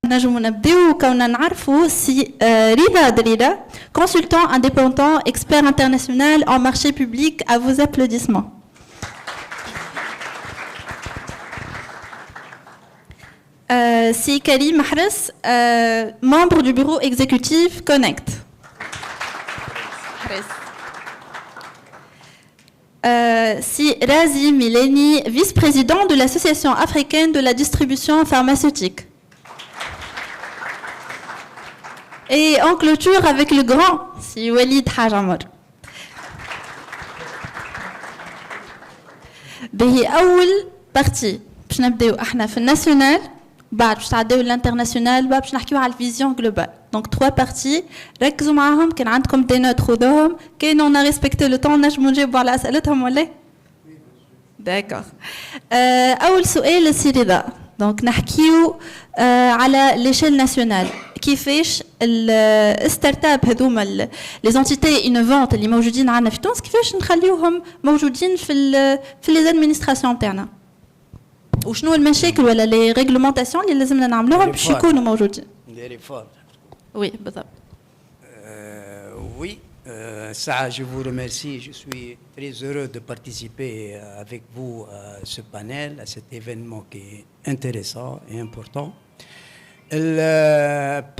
نجمو نبداو كوننا نعرفوا سي رضا دريدة, consultant indépendant, expert international en marché public, à vos applaudissements. Si Karim Mahres, membre du bureau exécutif Connect. Si Razi Mileni, vice-président de l'Association africaine de la distribution pharmaceutique. Et en clôture avec le grand, si Walid Hajamor. بهي أول partie باش نبداو احنا في الناسيونال, بعد باش تعداو للانترناسيونال, بعد باش نحكيو على الفيزيون جلوبال. دونك 3 بارتي, ركزوا معاهم, كان عندكم دي نوت خذوهم, كاين اون ريسبكتي لو طون, نجمو نجاوبوا على اسئلتهم ولا؟ داكور. أول سؤال سي رضا, دونك نحكيو على ليشيل ناسيونال. كيفاش الستارت اب هذوما لي زونتيتي انوفونت اللي موجودين عندنا في تونس, كيفاش نخليوهم موجودين في لي ادمينستراسيون تاعنا, وشنو المشاكل ولا لي ريغلومونطاسيون اللي لازمنا نعملوهم باش يكونوا موجودين؟ لي ريفورم. وي بالضبط. Oui, ça, je vous remercie. Je suis très heureux de participer avec vous à ce panel, à cet événement qui est intéressant et important.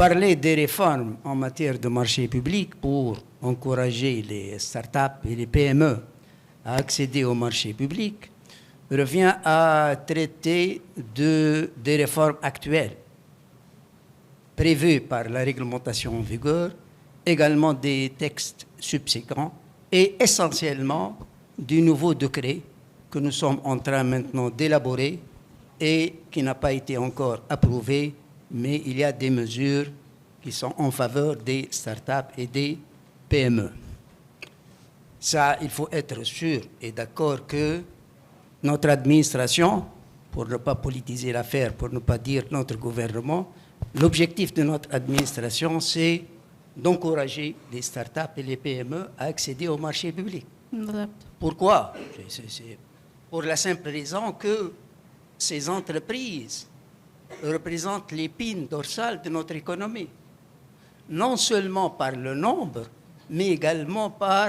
Parler des réformes en matière de marché public pour encourager les startups et les PME à accéder au marché public revient à traiter des réformes actuelles prévues par la réglementation en vigueur, également des textes subséquents et essentiellement du nouveau décret que nous sommes en train maintenant d'élaborer et qui n'a pas été encore approuvé, mais il y a des mesures qui sont en faveur des startups et des PME. Ça, il faut être sûr et d'accord que notre administration, pour ne pas politiser l'affaire, pour ne pas dire notre gouvernement, l'objectif de notre administration, c'est d'encourager les startups et les PME à accéder au marché public. Pourquoi? C'est pour la simple raison que ces entreprises représentent l'épine dorsale de notre économie, non seulement par le nombre, mais également par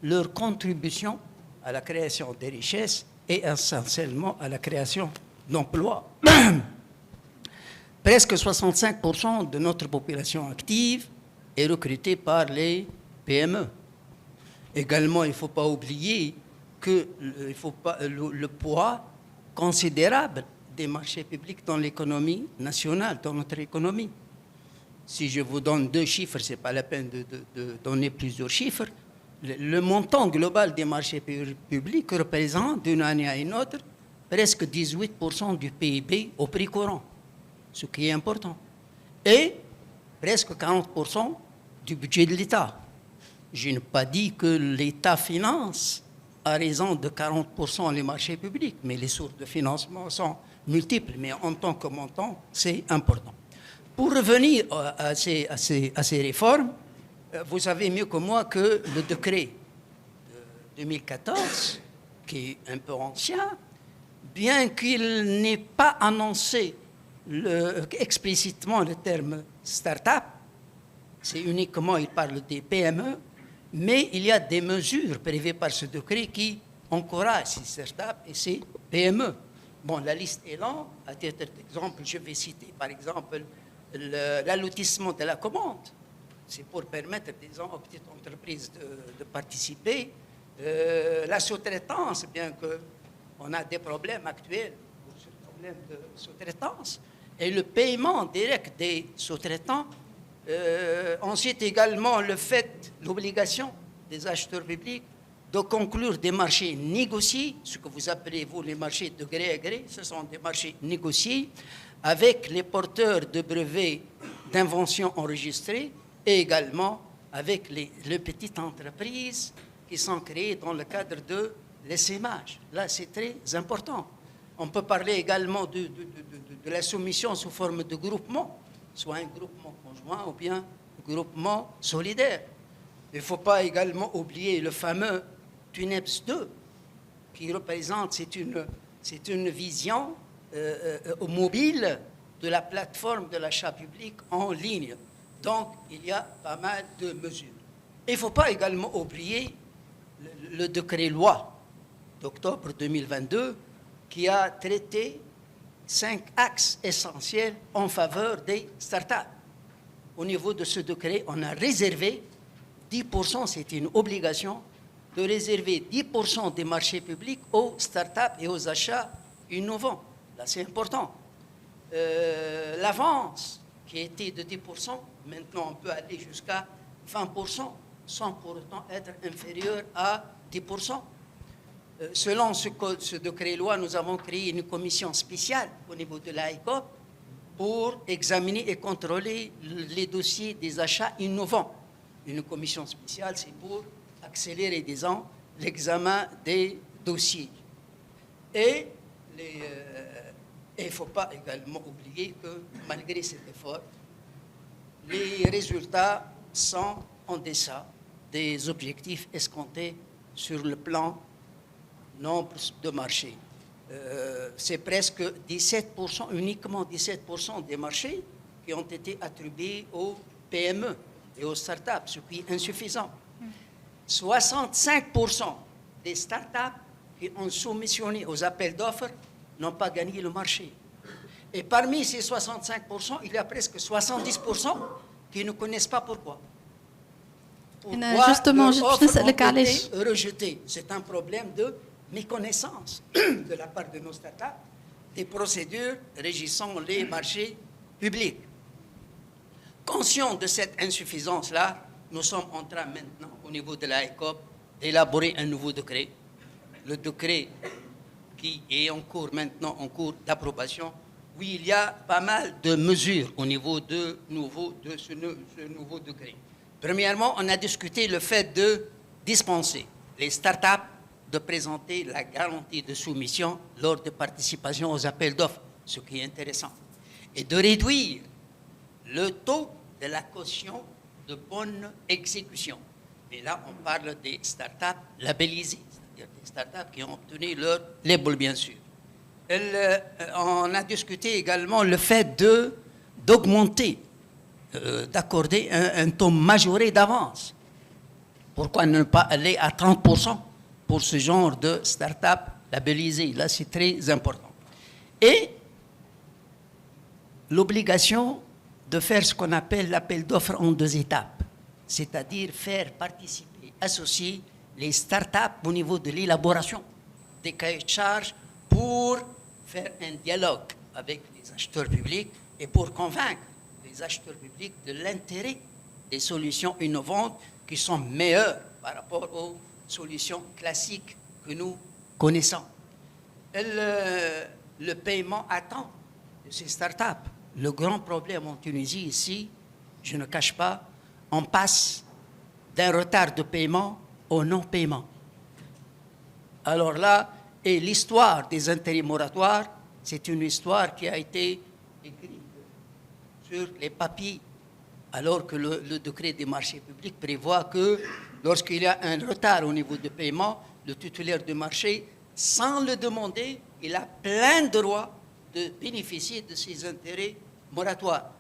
leur contribution à la création des richesses et essentiellement à la création d'emplois. Presque 65% de notre population active est recrutée par les PME. Également, il ne faut pas oublier que le poids considérable des marchés publics dans l'économie nationale, dans notre économie. Si je vous donne 2 chiffres, ce n'est pas la peine de donner plusieurs chiffres. Le montant global des marchés publics représente d'une année à une autre presque 18% du PIB au prix courant, ce qui est important, et presque 40% du budget de l'État. Je n'ai pas dit que l'État finance à raison de 40% les marchés publics, mais les sources de financement sont multiples, mais en tant que montant, c'est important. Pour revenir à ces réformes, vous savez mieux que moi que le décret de 2014, qui est un peu ancien, bien qu'il n'ait pas annoncé explicitement le terme start-up, c'est uniquement, il parle des PME, mais il y a des mesures prévues par ce décret qui encouragent ces start-up et ces PME. Bon, la liste est longue. À titre d'exemple, je vais citer par exemple l'allotissement de la commande. C'est pour permettre aux petites entreprises de participer. La sous-traitance, bien qu'on a des problèmes actuels pour ce problème de sous-traitance, et le paiement direct des sous-traitants. Ensuite également l'obligation des acheteurs publics de conclure des marchés négociés, ce que vous appelez vous les marchés de gré à gré, ce sont des marchés négociés avec les porteurs de brevets d'invention enregistrés et également avec les petites entreprises qui sont créées dans le cadre de l'essaimage. Là, c'est très important. On peut parler également de la soumission sous forme de groupement, soit un groupement conjoint ou bien un groupement solidaire. Il ne faut pas également oublier le fameux TUNEPS 2, qui représente, c'est une vision mobile de la plateforme de l'achat public en ligne. Donc, il y a pas mal de mesures. Il ne faut pas également oublier le décret-loi d'octobre 2022 qui a traité 5 axes essentiels en faveur des startups. Au niveau de ce décret, on a réservé 10%, c'est une obligation, de réserver 10% des marchés publics aux startups et aux achats innovants. Là, c'est important. L'avance qui était de 10%, maintenant on peut aller jusqu'à 20% sans pour autant être inférieur à 10%. Selon ce décret-loi, nous avons créé une commission spéciale au niveau de l'AECOP pour examiner et contrôler les dossiers des achats innovants. Une commission spéciale, c'est pour accélérer, disons, l'examen des dossiers. Et il ne faut pas également oublier que malgré cet effort, les résultats sont en deçà des objectifs escomptés sur le plan nombre de marchés. C'est presque 17%, uniquement 17% des marchés qui ont été attribués aux PME et aux startups, ce qui est insuffisant. 65% des startups qui ont soumissionné aux appels d'offres n'ont pas gagné le marché. Et parmi ces 65%, il y a presque 70% qui ne connaissent pas pourquoi. Pourquoi justement, leurs offres ont été علاش. rejetées. C'est un problème de méconnaissance de la part de nos startups des procédures régissant les marchés publics. Conscient de cette insuffisance-là, nous sommes en train maintenant, au niveau de la ECOP, d'élaborer un nouveau décret. Le décret qui est en cours maintenant, en cours d'approbation, où il y a pas mal de mesures au niveau de ce nouveau décret. Premièrement, on a discuté le fait de dispenser les startups de présenter la garantie de soumission lors de participation aux appels d'offres, ce qui est intéressant, et de réduire le taux de la caution de bonne exécution. Et là, on parle des startups labellisées, c'est-à-dire des startups qui ont obtenu leur label, bien sûr. On a discuté également le fait d'augmenter, d'accorder un taux majoré d'avance. Pourquoi ne pas aller à 30% pour ce genre de start-up labellisée? Là, c'est très important. Et l'obligation de faire ce qu'on appelle l'appel d'offres en 2 étapes, c'est-à-dire faire participer, associer les start-up au niveau de l'élaboration des cahiers de charges pour faire un dialogue avec les acheteurs publics et pour convaincre les acheteurs publics de l'intérêt des solutions innovantes qui sont meilleures par rapport aux solutions classiques que nous connaissons. Le paiement à temps de ces startups. Le grand problème en Tunisie ici, je ne cache pas, on passe d'un retard de paiement au non-paiement. Alors là, et l'histoire des intérêts moratoires, c'est une histoire qui a été écrite sur les papiers, alors que le décret des marchés publics prévoit que lorsqu'il y a un retard au niveau de paiement, le titulaire du marché, sans le demander, il a plein droit de bénéficier de ces intérêts moratoires.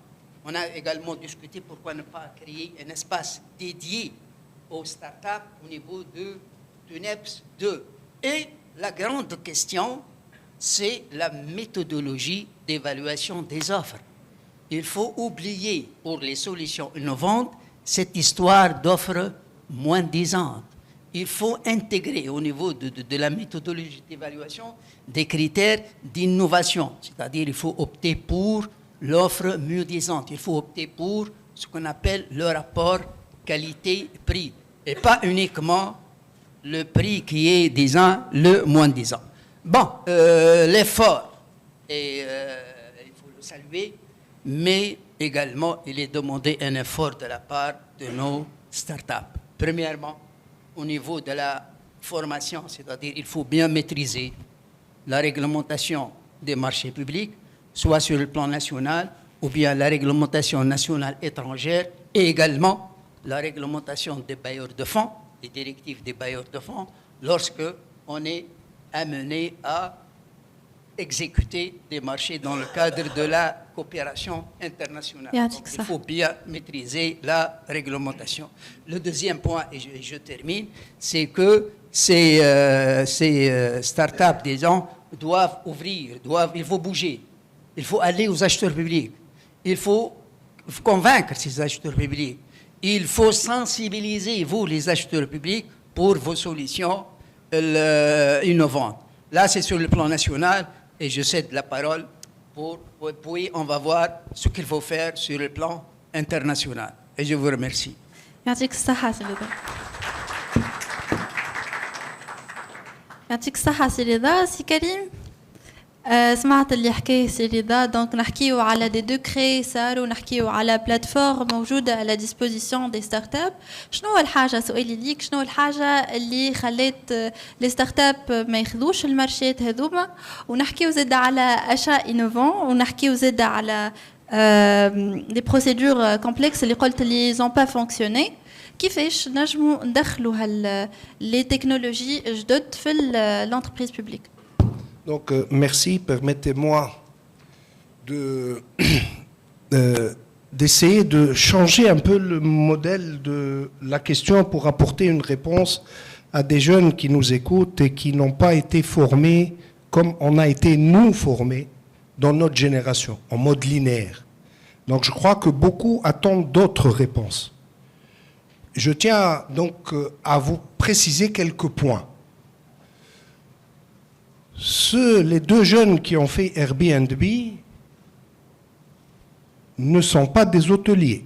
On a également discuté pourquoi ne pas créer un espace dédié aux startups au niveau de NEPS 2. Et la grande question, c'est la méthodologie d'évaluation des offres. Il faut oublier pour les solutions innovantes cette histoire d'offres moins-disantes. Il faut intégrer au niveau de la méthodologie d'évaluation des critères d'innovation, c'est-à-dire il faut opter pour l'offre mieux-disante, il faut opter pour ce qu'on appelle le rapport qualité-prix, et pas uniquement le prix qui est, disons, le moins-disant. Bon, l'effort, il faut le saluer, mais également, il est demandé un effort de la part de nos startups. Premièrement, au niveau de la formation, c'est-à-dire il faut bien maîtriser la réglementation des marchés publics, soit sur le plan national, ou bien la réglementation nationale étrangère, et également la réglementation des bailleurs de fonds, les directives des bailleurs de fonds, lorsque on est amené à exécuter des marchés dans le cadre de la coopération internationale. Donc, il faut bien maîtriser la réglementation. Le deuxième point, et je termine, c'est que ces startups, des gens, doivent ouvrir, il faut bouger, il faut aller aux acheteurs publics, il faut convaincre ces acheteurs publics, il faut sensibiliser, vous, les acheteurs publics, pour vos solutions innovantes. Là, c'est sur le plan national, et je cède la parole puis on va voir ce qu'il faut faire sur le plan international. Et je vous remercie. يعطيك الصحة سي رضا. يعطيك الصحة سي رضا. سي كريم سمعت اللي حكاه سي رضا، دونك نحكيو على دي دوكري صاروا، نحكيو على بلاتفورم موجودة على ديسبوزيسيون دي ستارت اب. شنو هو الحاجة، سؤالي ليك، شنو هو الحاجة اللي خلات لي ستارت اب ما ياخذوش المارشات هذوما؟ ونحكيو زاد على اشا انوفون، ونحكيو زاد على دي بروسيدور كومبلكس اللي قلت اللي زون با فونكسيوني. كيفاش نجموا ندخلوا لي تكنولوجي جدد في l'entreprise publique؟ Donc, merci. Permettez-moi d'essayer de changer un peu le modèle de la question pour apporter une réponse à des jeunes qui nous écoutent et qui n'ont pas été formés comme on a été nous formés dans notre génération, en mode linéaire. Donc, je crois que beaucoup attendent d'autres réponses. Je tiens donc à vous préciser quelques points. Les deux jeunes qui ont fait Airbnb ne sont pas des hôteliers.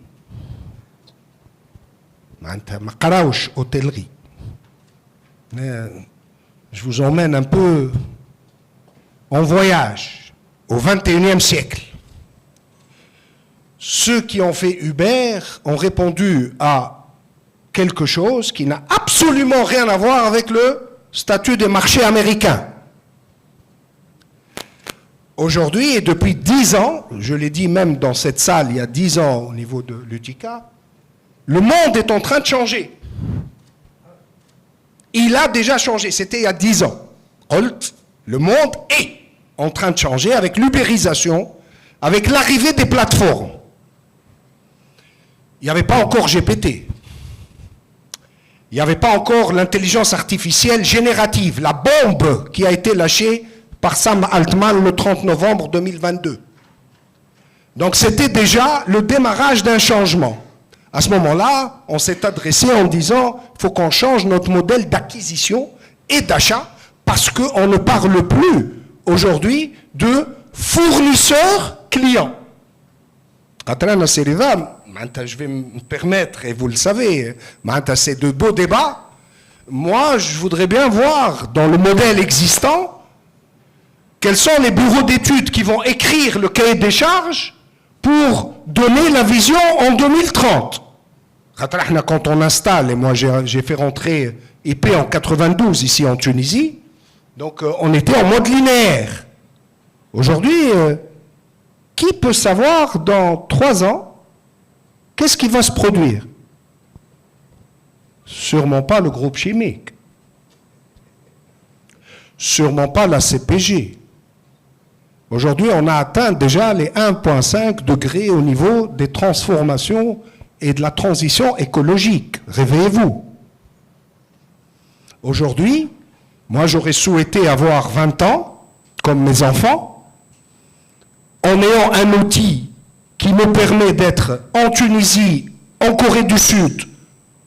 Hôtellerie. Je vous emmène un peu en voyage au XXIe siècle. Ceux qui ont fait Uber ont répondu à quelque chose qui n'a absolument rien à voir avec le statut des marchés américains. Aujourd'hui, et depuis 10 ans, je l'ai dit même dans cette salle il y a 10 ans au niveau de l'UTICA, le monde est en train de changer. Il a déjà changé, c'était il y a 10 ans. Le monde est en train de changer avec l'ubérisation, avec l'arrivée des plateformes. Il n'y avait pas encore GPT. Il n'y avait pas encore l'intelligence artificielle générative, la bombe qui a été lâchée par Sam Altman le 30 novembre 2022. Donc c'était déjà le démarrage d'un changement. À ce moment-là, on s'est adressé en disant il faut qu'on change notre modèle d'acquisition et d'achat parce qu'on ne parle plus aujourd'hui de fournisseur-client. Je vais me permettre, et vous le savez, c'est de beaux débats. Moi, je voudrais bien voir dans le modèle existant quels sont les bureaux d'études qui vont écrire le cahier des charges pour donner la vision en 2030. Quand on installe, et moi j'ai fait rentrer IP en 92 ici en Tunisie, donc on était en mode linéaire. Aujourd'hui, qui peut savoir dans 3 ans qu'est-ce qui va se produire? Sûrement pas le groupe chimique. Sûrement pas la CPG. Aujourd'hui, on a atteint déjà les 1,5 degrés au niveau des transformations et de la transition écologique. Réveillez-vous. Aujourd'hui, moi j'aurais souhaité avoir 20 ans, comme mes enfants, en ayant un outil qui me permet d'être en Tunisie, en Corée du Sud,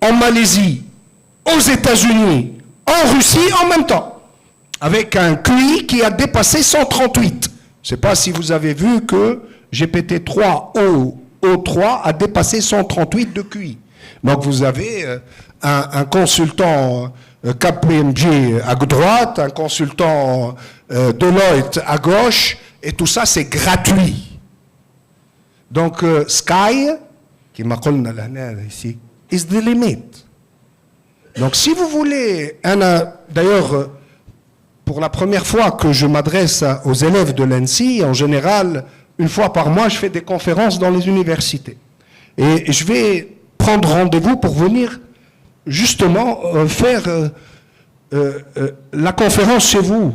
en Malaisie, aux États-Unis, en Russie en même temps, avec un QI qui a dépassé 138. Je ne sais pas si vous avez vu que GPT-3 O3 a dépassé 138 de QI. Donc vous avez un consultant KPMG à droite, un consultant Deloitte à gauche, et tout ça c'est gratuit. Donc Sky, qui m'a dit ici, is the limit. Donc si vous voulez, d'ailleurs, pour la première fois que je m'adresse aux élèves de l'ENSI, en général, une fois par mois, je fais des conférences dans les universités. Et je vais prendre rendez-vous pour venir justement faire la conférence chez vous.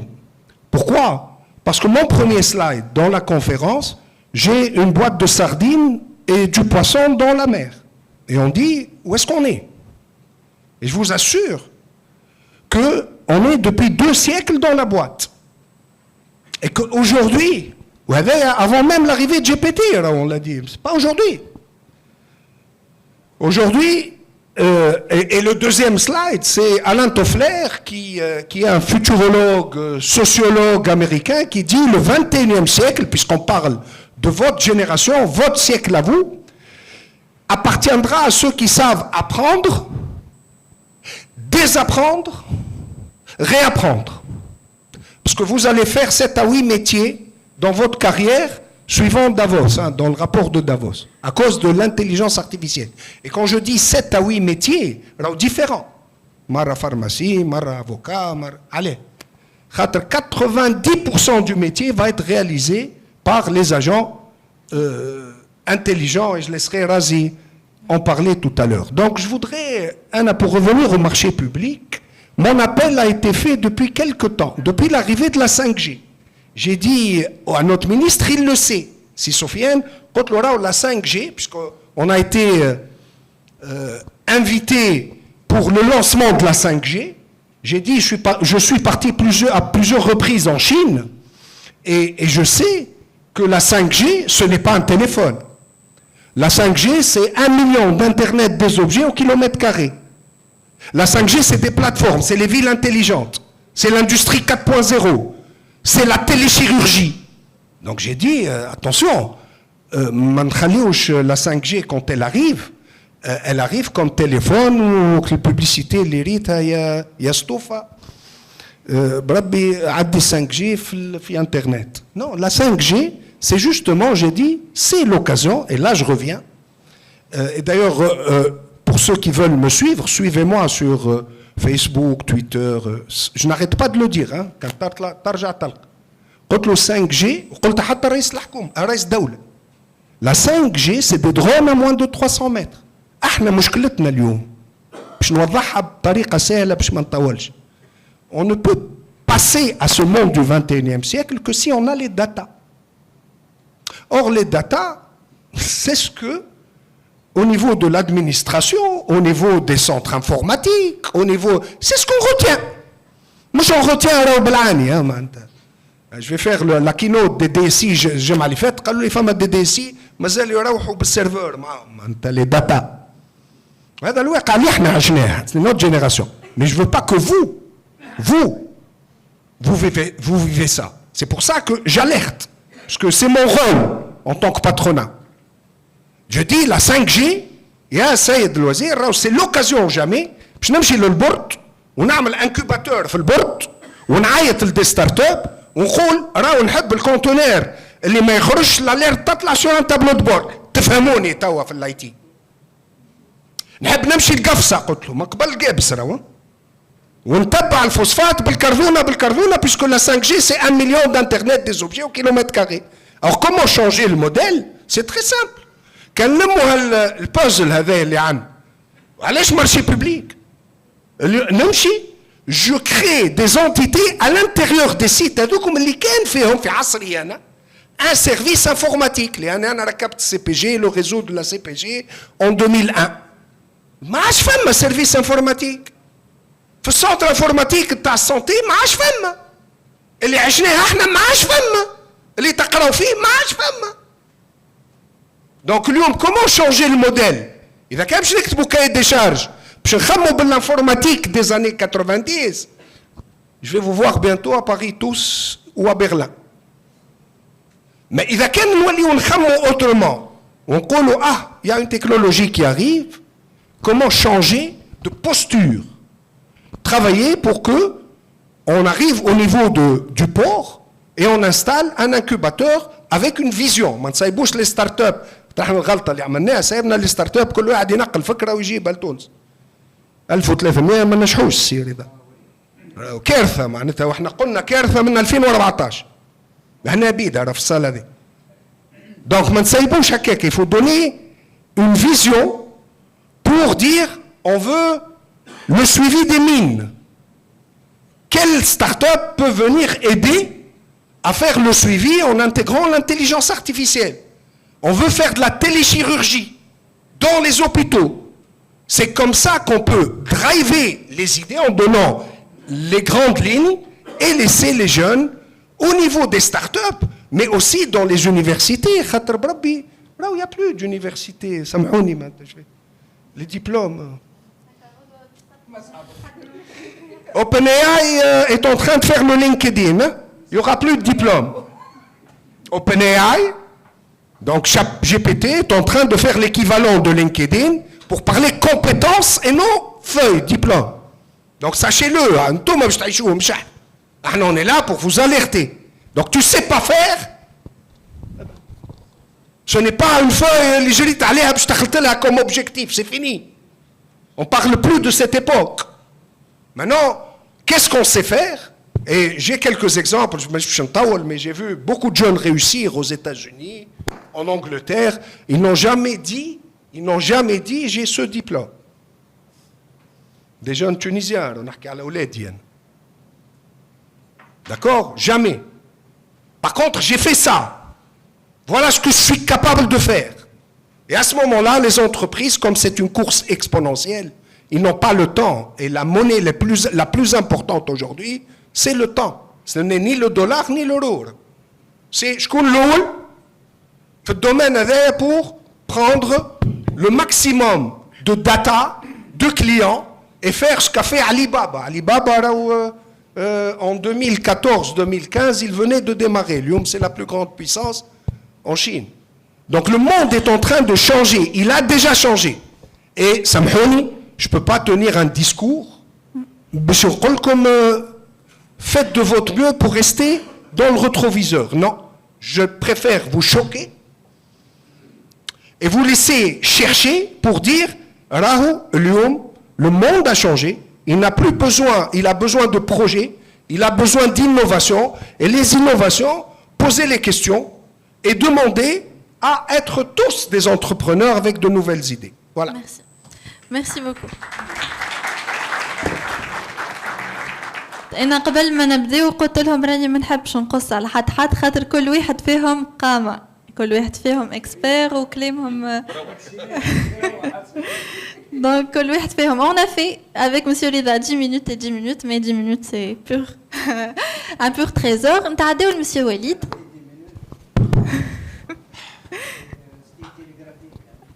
Pourquoi? Parce que mon premier slide dans la conférence, j'ai une boîte de sardines et du poisson dans la mer. Et on dit, où est-ce qu'on est? Et je vous assure qu'on est depuis 2 siècles dans la boîte. Et qu'aujourd'hui, avant même l'arrivée de GPT, on l'a dit, c'est pas aujourd'hui. Aujourd'hui, et le deuxième slide, c'est Alain Toffler, qui est un futurologue, sociologue américain, qui dit le 21e siècle, puisqu'on parle de votre génération, votre siècle à vous, appartiendra à ceux qui savent apprendre, désapprendre, réapprendre. Parce que vous allez faire 7 à 8 métiers dans votre carrière, suivant Davos, dans le rapport de Davos, à cause de l'intelligence artificielle. Et quand je dis 7 à 8 métiers, alors différents. Mara pharmacie, mara avocat, allez. 90% du métier va être réalisé par les agents intelligents, et je laisserai Razi en parler tout à l'heure. Donc je voudrais, pour revenir au marché public, mon appel a été fait depuis quelque temps, depuis l'arrivée de la 5G. J'ai dit à notre ministre, il le sait, si Sofiane, quand l'aura la 5G, puisqu'on a été invité pour le lancement de la 5G, j'ai dit, je suis parti à plusieurs reprises en Chine, et je sais que la 5G, ce n'est pas un téléphone. La 5G, c'est 1 million d'Internet des objets au kilomètre carré. La 5G, c'est des plateformes, c'est les villes intelligentes, c'est l'industrie 4.0. C'est la téléchirurgie. Donc j'ai dit, attention, la 5G, quand elle arrive comme téléphone ou que la publicité, les rites, il y a Stofa. Brabbi a des 5G sur Internet. Non, la 5G, c'est justement, j'ai dit, c'est l'occasion, et là je reviens. Et d'ailleurs, pour ceux qui veulent me suivre, suivez-moi sur Facebook, Twitter, je n'arrête pas de le dire, hein, quand tarja talq. قلت له 5G وقلت حتى رئيس الحكومة رئيس الدولة. La 5G c'est des drones à moins de 300 mètres. احنا مشكلتنا اليوم باش نوضحها بطريقة سهلة باش ما نطولش. On ne peut passer à ce monde du 21e siècle que si on a les data. Or les data, c'est ce que au niveau de l'administration, au niveau des centres informatiques, c'est ce qu'on retient. Moi, j'en retiens à Raoblani. Je vais faire la keynote des DSI, j'ai mal fait. Quand les femmes des DSI, mais elles يروحوا بالserveur, les data. C'est notre génération. Mais je ne veux pas que vous vivez ça. C'est pour ça que j'alerte. Parce que c'est mon rôle en tant que patronat. Je dis la 5G, يا سيد الوزير c'est l'occasion jamais باش نمشي للبورد ونعمل انكوباتور في البورد ونعيط لدي ستارت اب ونقول راهو نحب الكونتونير اللي ما يخرجش الاليرت تطلع سور ان تابلو دو بورد. تفهموني توا في الاي تي. نحب نمشي لقفصه قلت له ما قبل قابس راهو ونتبع الفوسفات بالكرفونه puisque la 5G c'est 1 million d'internet des objets au kilomètre carré. Alors comment changer le modèle? C'est très simple. كنلموا البازل هذا اللي عندنا. علاش مارشي بوبليك؟ نمشي je crée des entités à l'intérieur des sites هذوكم اللي كان فيهم في عصري انا un service informatique. لان انا ركبت CPG, le réseau de la CPG en 2001. ما عادش فما سيرفيس انفورماتيك. في السنتر انفورماتيك تاع السونتي ما عادش فما. اللي عشناه احنا ما عادش فما. اللي تقراو فيه ما عادش فما. Donc, comment changer le modèle? إذا كان باش نكتبوا كاي دي شارج باش نخموا بالانفورماتيك des années 90, je vais vous voir bientôt à Paris tous ou à Berlin. Mais إذا كان نوليو نخموا autrement, ونقولوا il y a une technologie qui arrive, comment changer de posture? Travailler pour que on arrive au niveau du port et on installe un incubateur avec une vision. ما نسايبوش les startups. نحن الغلطه اللي عملناها سايبنا لي ستارت اب كل واحد ينقل فكره ويجيبها لتونس 1300 ما نجحوش السير هذا كارثه معناتها. واحنا قلنا كارثه من 2014 احنا بيد في الصاله هذه. دونك ما نسيبوش هكاك. il faut donner une vision pour dire on veut le suivi des mines. Quelle start-up peut venir aider à faire le suivi en intégrant l'intelligence artificielle. On veut faire de la téléchirurgie dans les hôpitaux. C'est comme ça qu'on peut driver les idées en donnant les grandes lignes et laisser les jeunes au niveau des startups, mais aussi dans les universités. Là où il n'y a plus d'université, les diplômes. OpenAI est en train de faire le LinkedIn. Il n'y aura plus de diplôme. OpenAI, donc GPT, est en train de faire l'équivalent de LinkedIn pour parler compétences et non feuilles, diplôme. Donc sachez-le, on est là pour vous alerter. Donc tu ne sais pas faire, ce n'est pas une feuille, comme objectif, c'est fini. On ne parle plus de cette époque. Maintenant, qu'est-ce qu'on sait faire? Et j'ai quelques exemples, mais j'ai vu beaucoup de jeunes réussir aux États-Unis, en Angleterre. Ils n'ont jamais dit, j'ai ce diplôme. Des jeunes Tunisiens, on a qu'à la Oulédienne. D'accord? Jamais. Par contre, j'ai fait ça. Voilà ce que je suis capable de faire. Et à ce moment-là, les entreprises, comme c'est une course exponentielle, ils n'ont pas le temps. Et la monnaie la plus importante aujourd'hui, c'est le temps. Ce n'est ni le dollar ni l'euro. C'est je compte l'eau le domaine pour prendre le maximum de data de clients et faire ce qu'a fait Alibaba. Alibaba, en 2014-2015, il venait de démarrer. L'UM, c'est la plus grande puissance en Chine. Donc le monde est en train de changer. Il a déjà changé. Et Samhouni, je ne peux pas tenir un discours. Comme faites de votre mieux pour rester dans le rétroviseur. Non, je préfère vous choquer et vous laisser chercher pour dire Rahou, le monde a changé. Il n'a plus besoin, il a besoin de projets, il a besoin d'innovation. Et les innovations, posez les questions et demandez à être tous des entrepreneurs avec de nouvelles idées. Voilà. Merci. Merci beaucoup. أنا قبل ما نبدأ قلت لهم راني ما نحبش نقص على حد خاطر كل واحد فيهم قامة كل واحد فيهم إكسبير وكلامهم donc كل واحد فيهم on a fait avec Monsieur Rida 10 minutes et 10 minutes mais 10 minutes c'est pur un pur trésor نتعداو لمسيو وليد.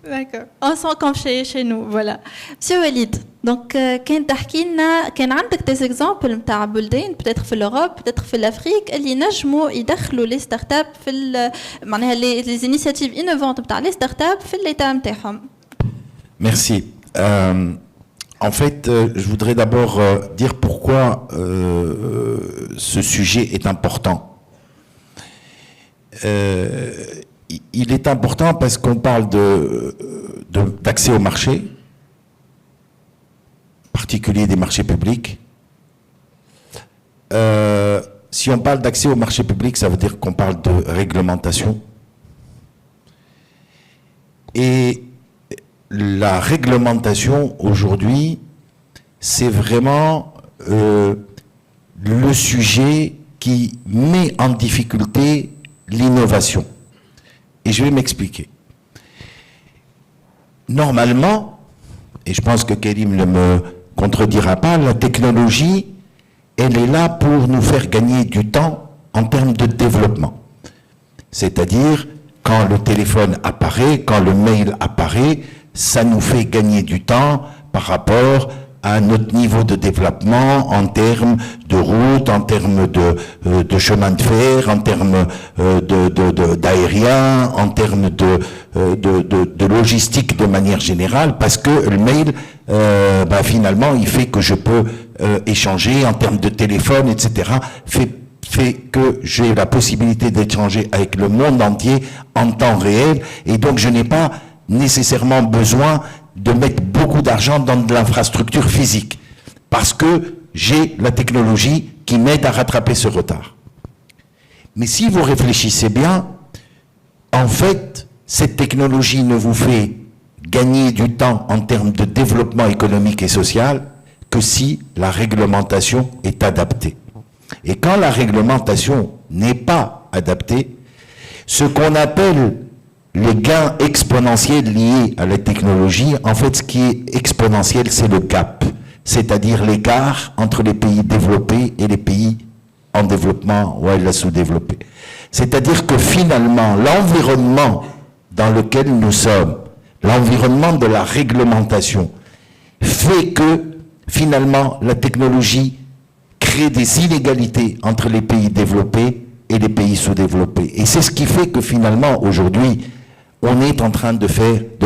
D'accord. On sent comme chez nous, voilà. Monsieur Walid, donc كان تحكي لنا كان عندك des exemples نتاع بلدان peut-être في l'Europe, peut-être في l'Afrique اللي نجموا يدخلوا les startups في معناها les initiatives innovantes نتاع les startups في l'état نتاعهم. Merci. En fait, je voudrais d'abord dire pourquoi ce sujet est important. Il est important parce qu'on parle d'accès au marché, en particulier des marchés publics. Si on parle d'accès au marché public, ça veut dire qu'on parle de réglementation. Et la réglementation aujourd'hui, c'est vraiment le sujet qui met en difficulté l'innovation. Et je vais m'expliquer. Normalement, et je pense que Karim ne me contredira pas, la technologie, elle est là pour nous faire gagner du temps en termes de développement. C'est-à-dire, quand le téléphone apparaît, quand le mail apparaît, ça nous fait gagner du temps par rapport à notre niveau de développement en termes de route, en termes de chemin de fer, en termes d'aérien, en termes de logistique de manière générale, parce que le mail, finalement, il fait que je peux échanger en termes de téléphone, etc., fait que j'ai la possibilité d'échanger avec le monde entier en temps réel, et donc je n'ai pas nécessairement besoin de mettre beaucoup d'argent dans de l'infrastructure physique, parce que j'ai la technologie qui m'aide à rattraper ce retard. Mais si vous réfléchissez bien, en fait, cette technologie ne vous fait gagner du temps en termes de développement économique et social que si la réglementation est adaptée. Et quand la réglementation n'est pas adaptée, ce qu'on appelle les gains exponentiels liés à la technologie, en fait, ce qui est exponentiel, c'est le gap, c'est-à-dire l'écart entre les pays développés et les pays en développement ou à la sous-développée. C'est-à-dire que finalement, l'environnement dans lequel nous sommes, l'environnement de la réglementation, fait que finalement la technologie crée des inégalités entre les pays développés et les pays sous-développés. Et c'est ce qui fait que finalement, aujourd'hui, on est en train de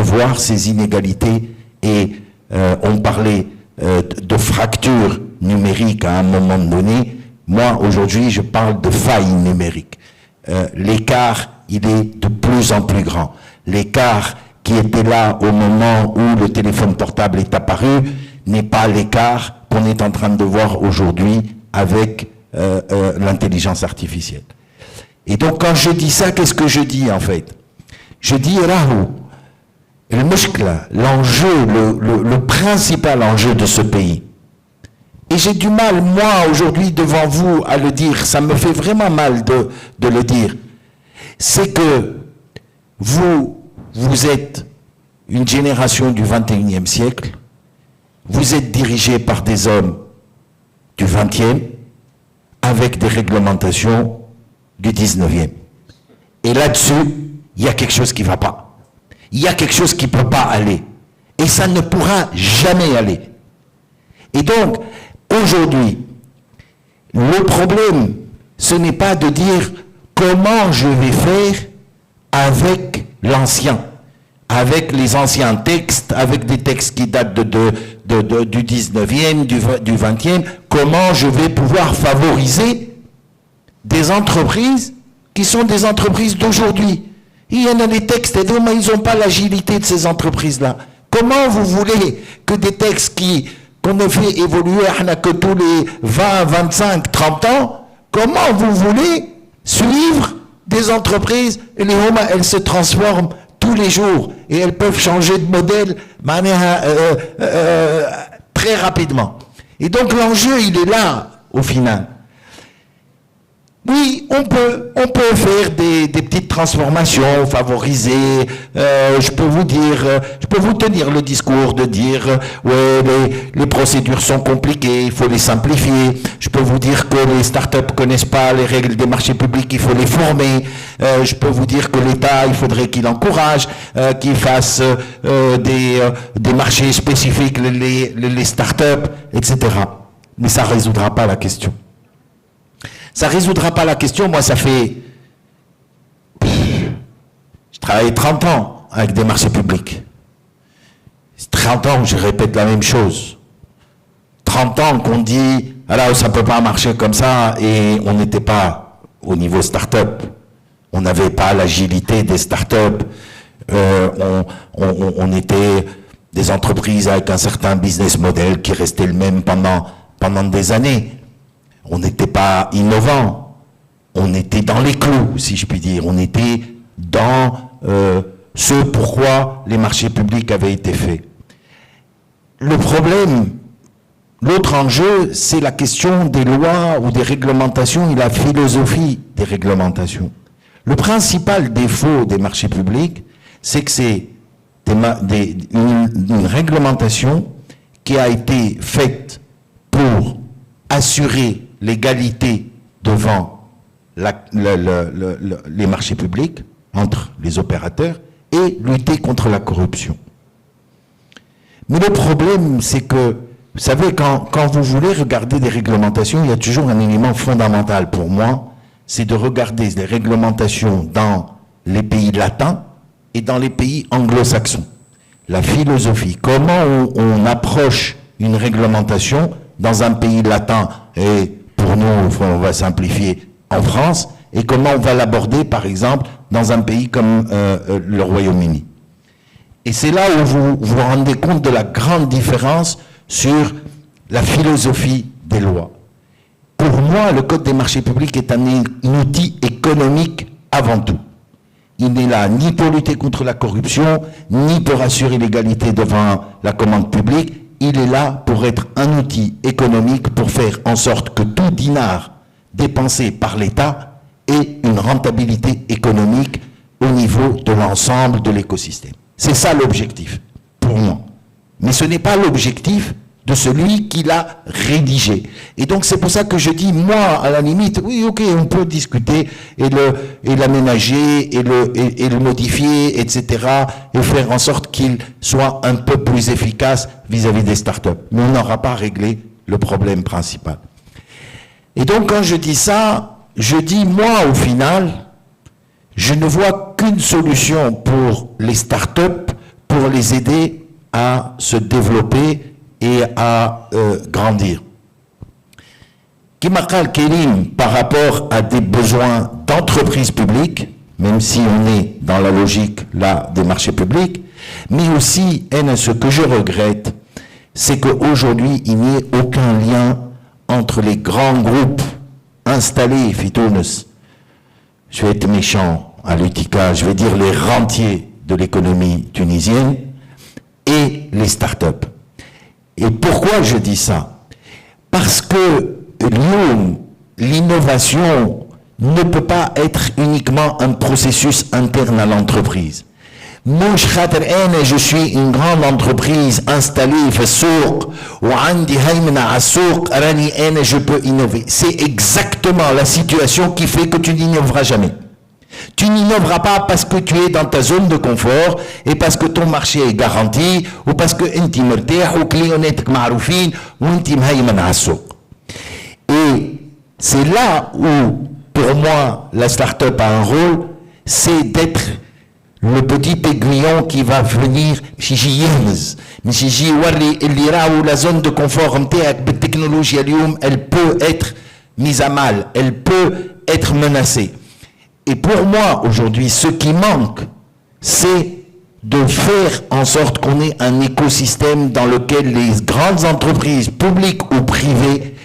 voir ces inégalités et on parlait de fracture numérique à un moment donné. Moi, aujourd'hui, je parle de faille numérique. L'écart, il est de plus en plus grand. L'écart qui était là au moment où le téléphone portable est apparu n'est pas l'écart qu'on est en train de voir aujourd'hui avec l'intelligence artificielle. Et donc, quand je dis ça, qu'est-ce que je dis en fait? Je dis, Rahou, le mushkla, l'enjeu, le principal enjeu de ce pays. Et j'ai du mal, moi, aujourd'hui, devant vous, à le dire. Ça me fait vraiment mal de le dire. C'est que vous êtes une génération du 21e siècle. Vous êtes dirigé par des hommes du 20e avec des réglementations du 19e. Et là-dessus, il y a quelque chose qui ne va pas. Il y a quelque chose qui ne peut pas aller. Et ça ne pourra jamais aller. Et donc, aujourd'hui, le problème, ce n'est pas de dire comment je vais faire avec l'ancien, avec les anciens textes, avec des textes qui datent du 19e, du 20e, comment je vais pouvoir favoriser des entreprises qui sont des entreprises d'aujourd'hui. Il y en a des textes, et donc ils n'ont pas l'agilité de ces entreprises-là. Comment vous voulez que des textes qu'on a fait évoluer que tous les 20, 25, 30 ans, comment vous voulez suivre des entreprises, et les hommes, elles se transforment tous les jours, et elles peuvent changer de modèle très rapidement. Et donc l'enjeu, il est là, au final. Oui, on peut faire des petites transformations, favoriser. Je peux vous tenir le discours de dire ouais, les procédures sont compliquées, il faut les simplifier. Je peux vous dire que les startups connaissent pas les règles des marchés publics, il faut les former. Je peux vous dire que l'État, il faudrait qu'il encourage, qu'il fasse des marchés spécifiques, les startups, etc. Mais ça résoudra pas la question. Ça ne résoudra pas la question. Moi, ça fait... Je travaille 30 ans avec des marchés publics. 30 ans, je répète la même chose. 30 ans qu'on dit, alors ça ne peut pas marcher comme ça, et on n'était pas au niveau start-up. On n'avait pas l'agilité des start-up. On était des entreprises avec un certain business model qui restait le même pendant des années. On n'était pas innovant, on était dans les clous, si je puis dire. On était dans ce pourquoi les marchés publics avaient été faits. Le problème, l'autre enjeu, c'est la question des lois ou des réglementations et la philosophie des réglementations. Le principal défaut des marchés publics, c'est que c'est une réglementation qui a été faite pour assurer l'égalité devant les marchés publics entre les opérateurs et lutter contre la corruption. Mais le problème, c'est que, vous savez, quand vous voulez regarder des réglementations, il y a toujours un élément fondamental pour moi, c'est de regarder les réglementations dans les pays latins et dans les pays anglo-saxons. La philosophie, comment on approche une réglementation dans un pays latin et pour nous, on va simplifier, en France, et comment on va l'aborder, par exemple, dans un pays comme le Royaume-Uni. Et c'est là où vous vous rendez compte de la grande différence sur la philosophie des lois. Pour moi, le Code des marchés publics est un outil économique avant tout. Il n'est là ni pour lutter contre la corruption, ni pour assurer l'égalité devant la commande publique. Il est là pour être un outil économique pour faire en sorte que tout dinar dépensés par l'État et une rentabilité économique au niveau de l'ensemble de l'écosystème. C'est ça l'objectif, pour moi. Mais ce n'est pas l'objectif de celui qui l'a rédigé. Et donc c'est pour ça que je dis, moi, à la limite, oui, ok, on peut discuter et l'aménager et le modifier, etc., et faire en sorte qu'il soit un peu plus efficace vis-à-vis des startups. Mais on n'aura pas réglé le problème principal. Et donc quand je dis ça, je dis, moi, au final, je ne vois qu'une solution pour les startups, pour les aider à se développer et à grandir. Kima qal Kérim, par rapport à des besoins d'entreprises publiques, même si on est dans la logique là des marchés publics, mais aussi, ce que je regrette, c'est qu'aujourd'hui, il n'y ait aucun lien entre les grands groupes installés, Fitounes, je vais être méchant à l'UTICA, je vais dire les rentiers de l'économie tunisienne, et les startups. Et pourquoi je dis ça? Parce que l'innovation ne peut pas être uniquement un processus interne à l'entreprise. Moi, je suis une grande entreprise installée في السوق وعندي هيمنة على السوق راني أنا je peux innover. C'est exactement la situation qui fait que tu n'innoveras jamais. Tu n'innoveras pas parce que tu es dans ta zone de confort et parce que ton marché est garanti ou parce que انت مرتاح ou clientèles معروفين وانت مهيمن على السوق. Et c'est là où, pour moi, la start-up a un rôle, c'est d'être le petit aiguillon qui va venir la zone de confort technologie elle peut être mise à mal, elle peut être menacée. Et pour moi, aujourd'hui, ce qui manque, c'est de faire en sorte qu'on ait un écosystème dans lequel les grandes entreprises, publiques ou privées,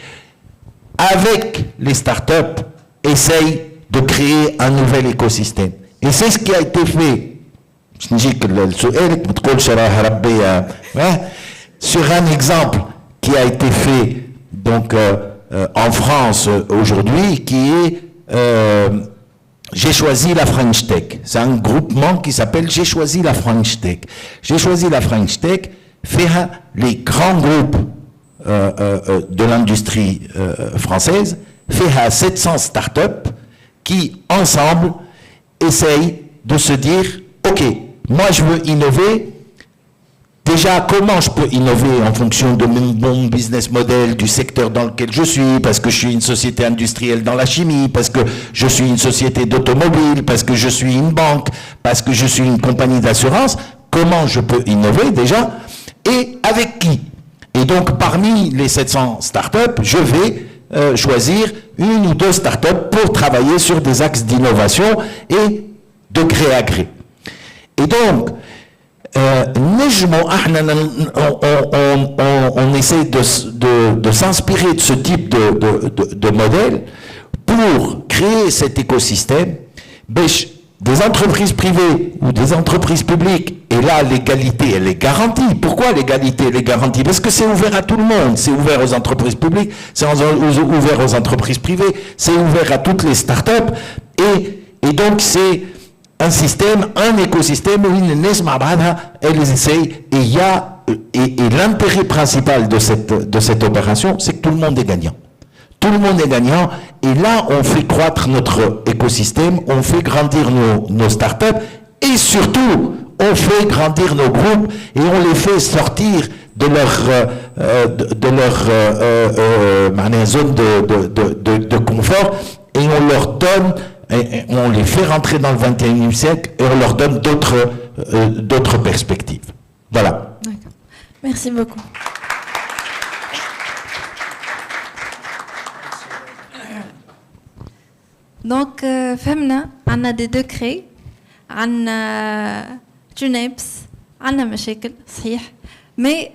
avec les startups, essayent de créer un nouvel écosystème. Et c'est ce qui a été fait. Sur un exemple qui a été fait donc, en France aujourd'hui, qui est J'ai choisi la French Tech. C'est un groupement qui s'appelle J'ai choisi la French Tech. J'ai choisi la French Tech fait les grands groupes de l'industrie française, fait 700 startups qui, ensemble, essayent de se dire, OK, moi je veux innover. Déjà, comment je peux innover en fonction de mon business model, du secteur dans lequel je suis, parce que je suis une société industrielle dans la chimie, parce que je suis une société d'automobile, parce que je suis une banque, parce que je suis une compagnie d'assurance. Comment je peux innover déjà et avec qui? Et donc, parmi les 700 startups, je vais choisir une ou deux startups pour travailler sur des axes d'innovation et de gré à gré. Et donc, on essaie de s'inspirer de ce type de modèle pour créer cet écosystème. Des entreprises privées ou des entreprises publiques, et là l'égalité elle est garantie. Pourquoi l'égalité elle est garantie? Parce que c'est ouvert à tout le monde, c'est ouvert aux entreprises publiques, c'est ouvert aux entreprises privées, c'est ouvert à toutes les startups, et donc c'est un système, un écosystème où elles essayent, et l'intérêt principal de cette opération, c'est que tout le monde est gagnant. Tout le monde est gagnant, et là on fait croître notre écosystème, on fait grandir nos startups, et surtout on fait grandir nos groupes, et on les fait sortir de leur zone de confort, et on leur donne, on les fait rentrer dans le 21e siècle, et on leur donne d'autres perspectives. Voilà. D'accord. Merci beaucoup. Donc, فهمنا عنا des décrets, عنا جنابس, عنا مشاكل صحيح. مي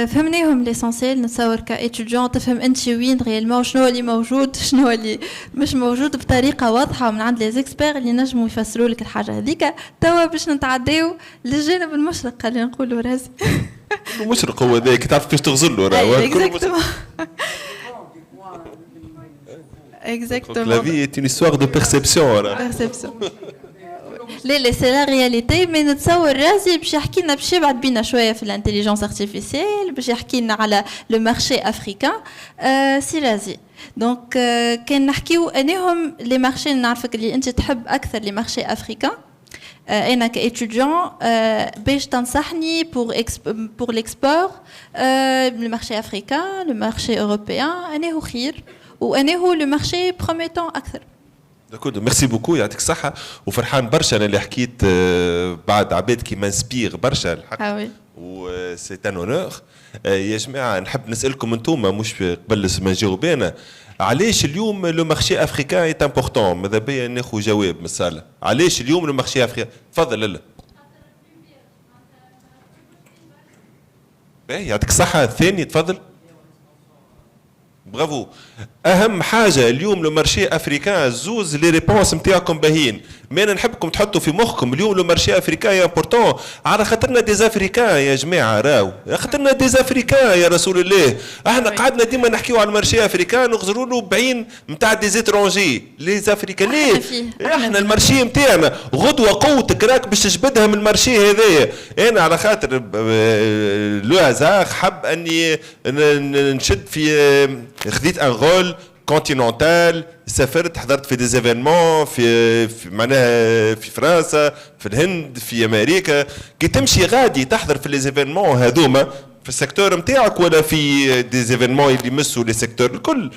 فهمناهم ليسونسيال. نتصور كإتيديون تفهم انت وين ريالمون شنو اللي موجود شنو اللي مش موجود بطريقه واضحه من عند لي زيكسبير اللي نجموا يفسروا لك الحاجه هذيك. توا باش نتعداو للجانب المشرق خلينا نقولوا رازي. المشرق هو ذاك تعرف كيفاش تغزل له راه. Exactement. La vie est une histoire de perception. Perception. لا سي لا رياليتي مي نتصور رازي باش يحكي لنا باش يبعد بينا شويه في الانتيليجنس ارتيفيسيال باش يحكي لنا على لو مارشي افريكان سي رازي دونك كان نحكيو انهم لي مارشي نعرفك اللي انت تحب اكثر لي مارشي افريكان انا كايتيديون باش تنصحني بور ليكسبور لو مارشي افريكان لو مارشي اوروبيان انه خير وانه لو مارشي بروميتون اكثر. داكورد ميرسي بوكو يعطيك الصحة وفرحان برشا انا اللي حكيت بعد عباد كي مانسبير برشا الحق و سي ان اونور. يا جماعة نحب نسألكم انتوما مش قبل ما نجاوب انا علاش اليوم لو مارشي افريكان اي امبورطون ماذا بيا ناخذ جواب من الصالة علاش اليوم لو مارشي افريكان تفضل لالا يعطيك الصحة الثاني تفضل برافو اهم حاجه اليوم لو مارشي افريكان زوز لي ريبونس نتاعكم باهيين مي انا نحبكم تحطوا في مخكم اليوم لو مارشي افريكان يا امبورطون على خاطرنا ديزافريكان يا جماعه راو خاطرنا ديزافريكان يا رسول الله احنا قعدنا ديما نحكيو على المارشي افريكان ونغزروا له بعين نتاع دي زيترونجي لي زافريكان ليه احنا المارشي نتاعنا غدوه قوتك راك باش تجبدها من المارشي هذايا انا على خاطر لو هازار حب اني نشد في خديت ان رول كونتينونتال سافرت حضرت في ديزيفينمون في معناها في فرنسا في الهند في امريكا كي تمشي غادي تحضر في ليزيفينمون هذوما في السيكتور نتاعك ولا في ديزيفينمون اللي يمسوا لي سيكتور الكل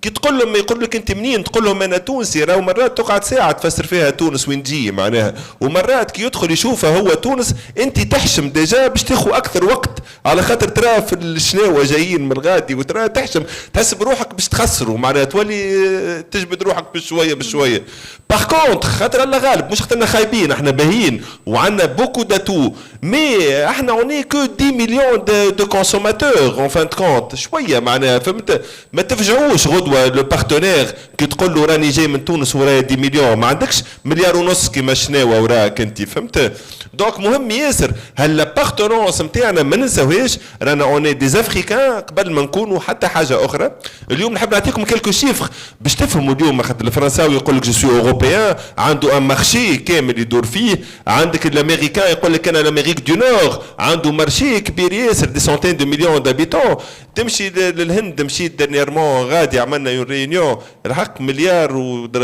كي تقول لهم يقول لك انت منين تقول لهم انا تونسي راهو مرات تقعد ساعه تفسر فيها تونس وين تجي معناها ومرات كي يدخل يشوفها هو تونس انت تحشم ديجا باش تاخذ اكثر وقت على خاطر ترى في الشناوه جايين من الغادي وترى تحشم تحس بروحك باش تخسروا معناها تولي تجبد روحك بشويه بشويه باغ كونتر خاطر الله غالب مش خاطرنا خايبين احنا باهيين وعندنا بوكو داتو مي احنا اوني كو 10 مليون دو كونسوماتور اون فان كونت شويه معناها فهمت ما تفجعوش غدوه لو بارتنير كي تقول له راني جاي من تونس ورايا 10 مليون ما عندكش مليار ونص كيما شناوه وراك انت فهمت دونك مهم ياسر هالابارتونونس نتاعنا ما ننساوهاش رانا اوني دي افريكان قبل ما نكونوا حتى حاجه اخرى اليوم نحب نعطيكم كلكو شيفر باش تفهموا اليوم خاطر الفرنساوي يقول لك جو سوي اوروبيان عنده ان مارشي كامل يدور فيه عندك الامريكان يقول لك انا لامريك دو نور عنده مارشي كبير ياسر دي سونتين دو مليون دابيتون تمشي للهند مشيت ديرنييرمون غادي عملنا يون ريونيون الحق مليار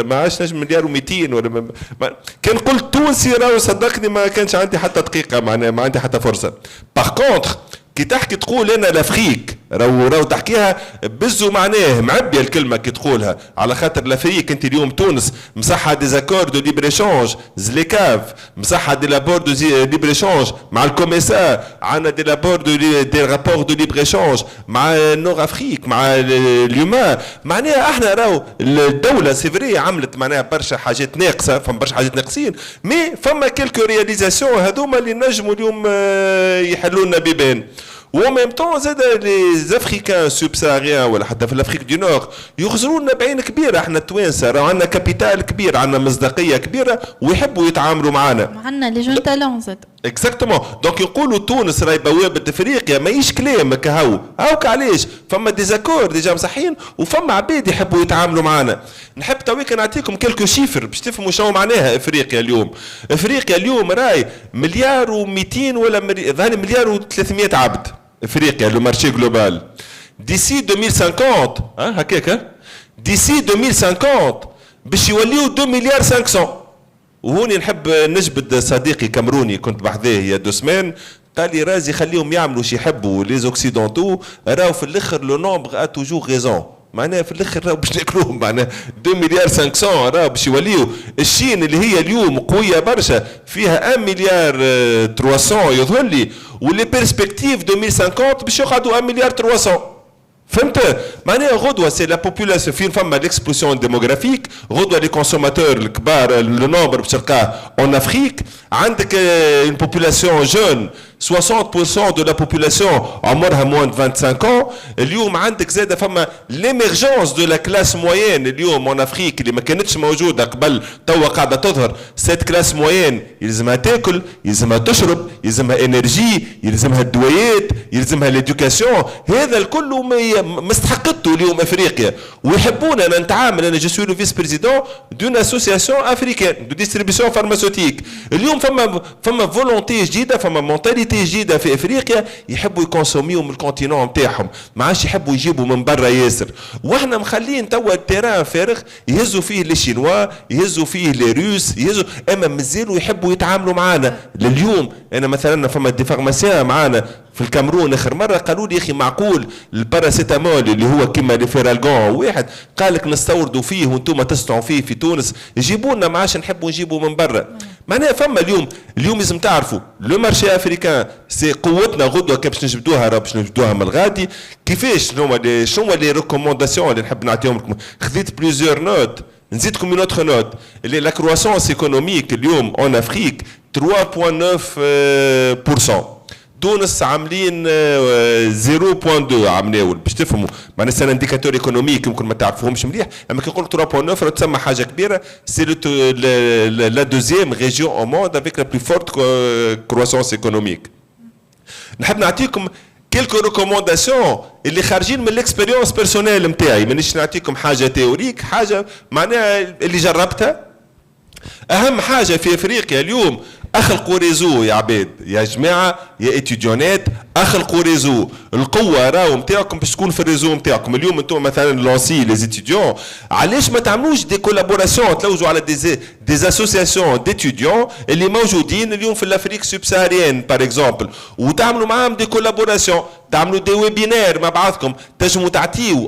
ما عادش نجم مليار و200 ولا كان قلت تونسي راهو صدقني ما كانش عندي حتى دقيقه معناها ما عندي حتى فرصه باغ كونتر كي تحكي تقول انا لافريك راهو تحكيها بزو معناه معبيه الكلمه كي تقولها على خاطر لافريك انت اليوم تونس مصحه ديزاكور دو ليبر ايشونج زليكاف مصحه دي لابور دو ليبر ايشونج مع الكوميسا عندنا دي لابور دي رابور دو ليبر ايشونج مع نور افريك مع اليوما معناها احنا راهو الدوله سي فري عملت معناها برشا حاجات ناقصه فما برشا حاجات ناقصين مي فما كيلكو رياليزاسيون هذوما اللي نجموا اليوم يحلوا لنا بيبان و ميم طون زاد لي زافريكان سوبساريان ولا حتى في الافريك دو نور يخزروا لنا بعين كبيره احنا التوانسه راه عندنا كابيتال كبير عندنا مصداقيه كبيره ويحبوا يتعاملوا معنا عندنا لي جون تالون زاد اكزاكتومون دونك يقولوا تونس راهي بوابه افريقيا ماهيش كلام كهو هاوك علاش فما ديزاكور ديجا مصحين وفما عباد يحبوا يتعاملوا معنا نحب تويك نعطيكم كلكو شيفر باش تفهموا شنو معناها افريقيا اليوم افريقيا اليوم راهي مليار و200 ولا ظهر مليار و300 عبد افريقيا لو مارشي جلوبال ديسي 2050 هكاك ديسي 2050 باش يوليو 2 مليار 500 وهوني نحب نجبد صديقي كامروني كنت بحذاه يا 2 سمان قال لي رازي خليهم يعملوا شي يحبوا لي زوكسيدونتو راهو في الاخر لو نومبر ا توجور ريزون معناها في الاخر راهو باش ناكلوهم معناها 2 مليار 500 راهو باش يوليو الشين اللي هي اليوم قويه برشا فيها 1 مليار 300 يظهر لي ولي بيرسبكتيف 2050 باش يقعدوا 1 مليار 300 فهمت معناها غدوه سي لا بوبولاسيون فين فما ليكسبلوسيون ديموغرافيك غدوه لي كونسوماتور الكبار لو نومبر باش تلقاه اون افريك عندك اون بوبولاسيون جون 60% de la population عمرها moins de 25 ans. اليوم عندك زادة فما l'émergence de la classe moyenne اليوم en Afrique اللي ما كانتش موجودة قبل توا قاعدة تظهر. cette classe moyenne يلزمها تاكل، يلزمها تشرب، يلزمها انرجي، يلزمها الدويات، يلزمها l'éducation. هذا الكل مستحقته اليوم افريقيا، ويحبون ان نتعامل. انا جو سوي لو فيس بريزيدون دون اسوسياسيون افريكان دو ديستريبيسيون فارماسيوتيك. اليوم فما فولونتي جديده، فما مونتاليتي جديده في افريقيا، يحبوا يكونسوميو من الكونتينون نتاعهم، ما عادش يحبوا يجيبوا من برا ياسر. واحنا مخلين توا التيران فارغ يهزوا فيه لي شينوا، يهزوا فيه لي روس، يهزوا، اما مازالوا يحبوا يتعاملوا معنا. لليوم انا مثلا فما دي فارماسيان معانا في الكامرون اخر مره قالوا لي يا اخي معقول الباراسيتامول اللي هو كيما ليفيرالغون واحد قال لك نستوردوا فيه وانتم تصنعوا فيه في تونس، يجيبوا لنا ما عادش نحبوا نجيبوا من برا. معناها فما اليوم لازم تعرفوا لو مارشي افريكان سي قوتنا غدوه كيفاش نجبدوها، راه باش نجبدوها من الغادي. كيفاش شنو لي ريكومونداسيون اللي نحب نعطيهم لكم؟ خذيت بليزيور نوت، نزيدكم من اوتر نوت اللي لا كرواسونس ايكونوميك اليوم اون افريك 3.9%. تونس عاملين 0.2 عملناو باش تفهموا. معناها سان انديكاتور ايكونوميك يمكن ما تعرفوهمش مليح، اما كي نقول 3.9 راه تسمى حاجه كبيره. سي لا دوزيام ريجيون او موند افيك لا بلو فورت كرواسونس ايكونوميك. نحب نعطيكم كيلكو ريكومونداسيون اللي خارجين من الاكسبيريونس بيرسونيل نتاعي، مانيش نعطيكم حاجه تيوريك، حاجه معناها اللي جربتها. اهم حاجه في افريقيا اليوم اخلقوا ريزو يا عباد يا جماعه يا اتيديونات، اخلقوا ريزو. القوه راهو نتاعكم باش تكون في الريزو نتاعكم. اليوم انتم مثلا لونسي لي اتيديون، علاش ما تعملوش دي كولابوراسيون، تلوجوا على دي اسوسياسيون ديتيديون اللي موجودين اليوم في الافريك سوبساريان بار اكزومبل، وتعملوا معاهم دي كولابوراسيون، تعملوا دي ويبينار مع بعضكم، تنجموا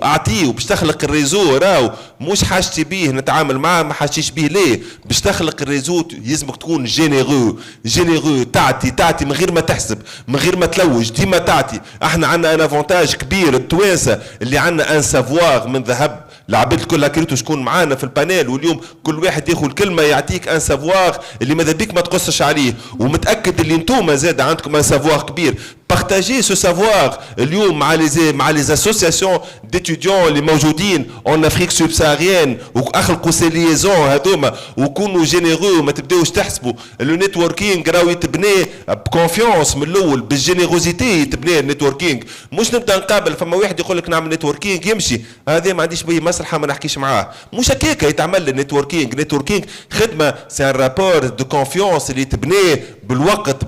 اعطيو باش تخلق الريزو. راهو مش حاجتي بيه نتعامل معاه، ما حاجتيش بيه ليه؟ باش تخلق الريزو يلزمك تكون جينيرو تعطي من غير ما تحسب، من غير ما تلوج، ديما تعطي. احنا عندنا ان افونتاج كبير التوانسه اللي عندنا ان سافوار من ذهب. العباد الكل كريتو شكون معانا في البانيل، واليوم كل واحد ياخذ كلمه يعطيك ان سافوار اللي ماذا بيك ما تقصش عليه، ومتاكد اللي انتوما زاد عندكم ان سافوار كبير. بارتاجي سو سافوار اليوم مع لي اسوسياسيون ديتيديون اللي موجودين اون افريك سوبساريان، واخلقوا سي ليزون هذوما، وكونوا جينيرو، ما تبداوش تحسبوا. لو نيتوركينغ راهو يتبنى بكونفيونس من الاول، بالجينيروزيتي يتبنى النيتوركينغ. مش نبدا نقابل فما واحد يقول لك نعمل نيتوركينغ يمشي، هذا ما عنديش به مسرحه ما نحكيش معاه، مش هكاك يتعمل النيتوركينغ خدمه. سي ان رابور دو كونفيونس اللي يتبنى بالوقت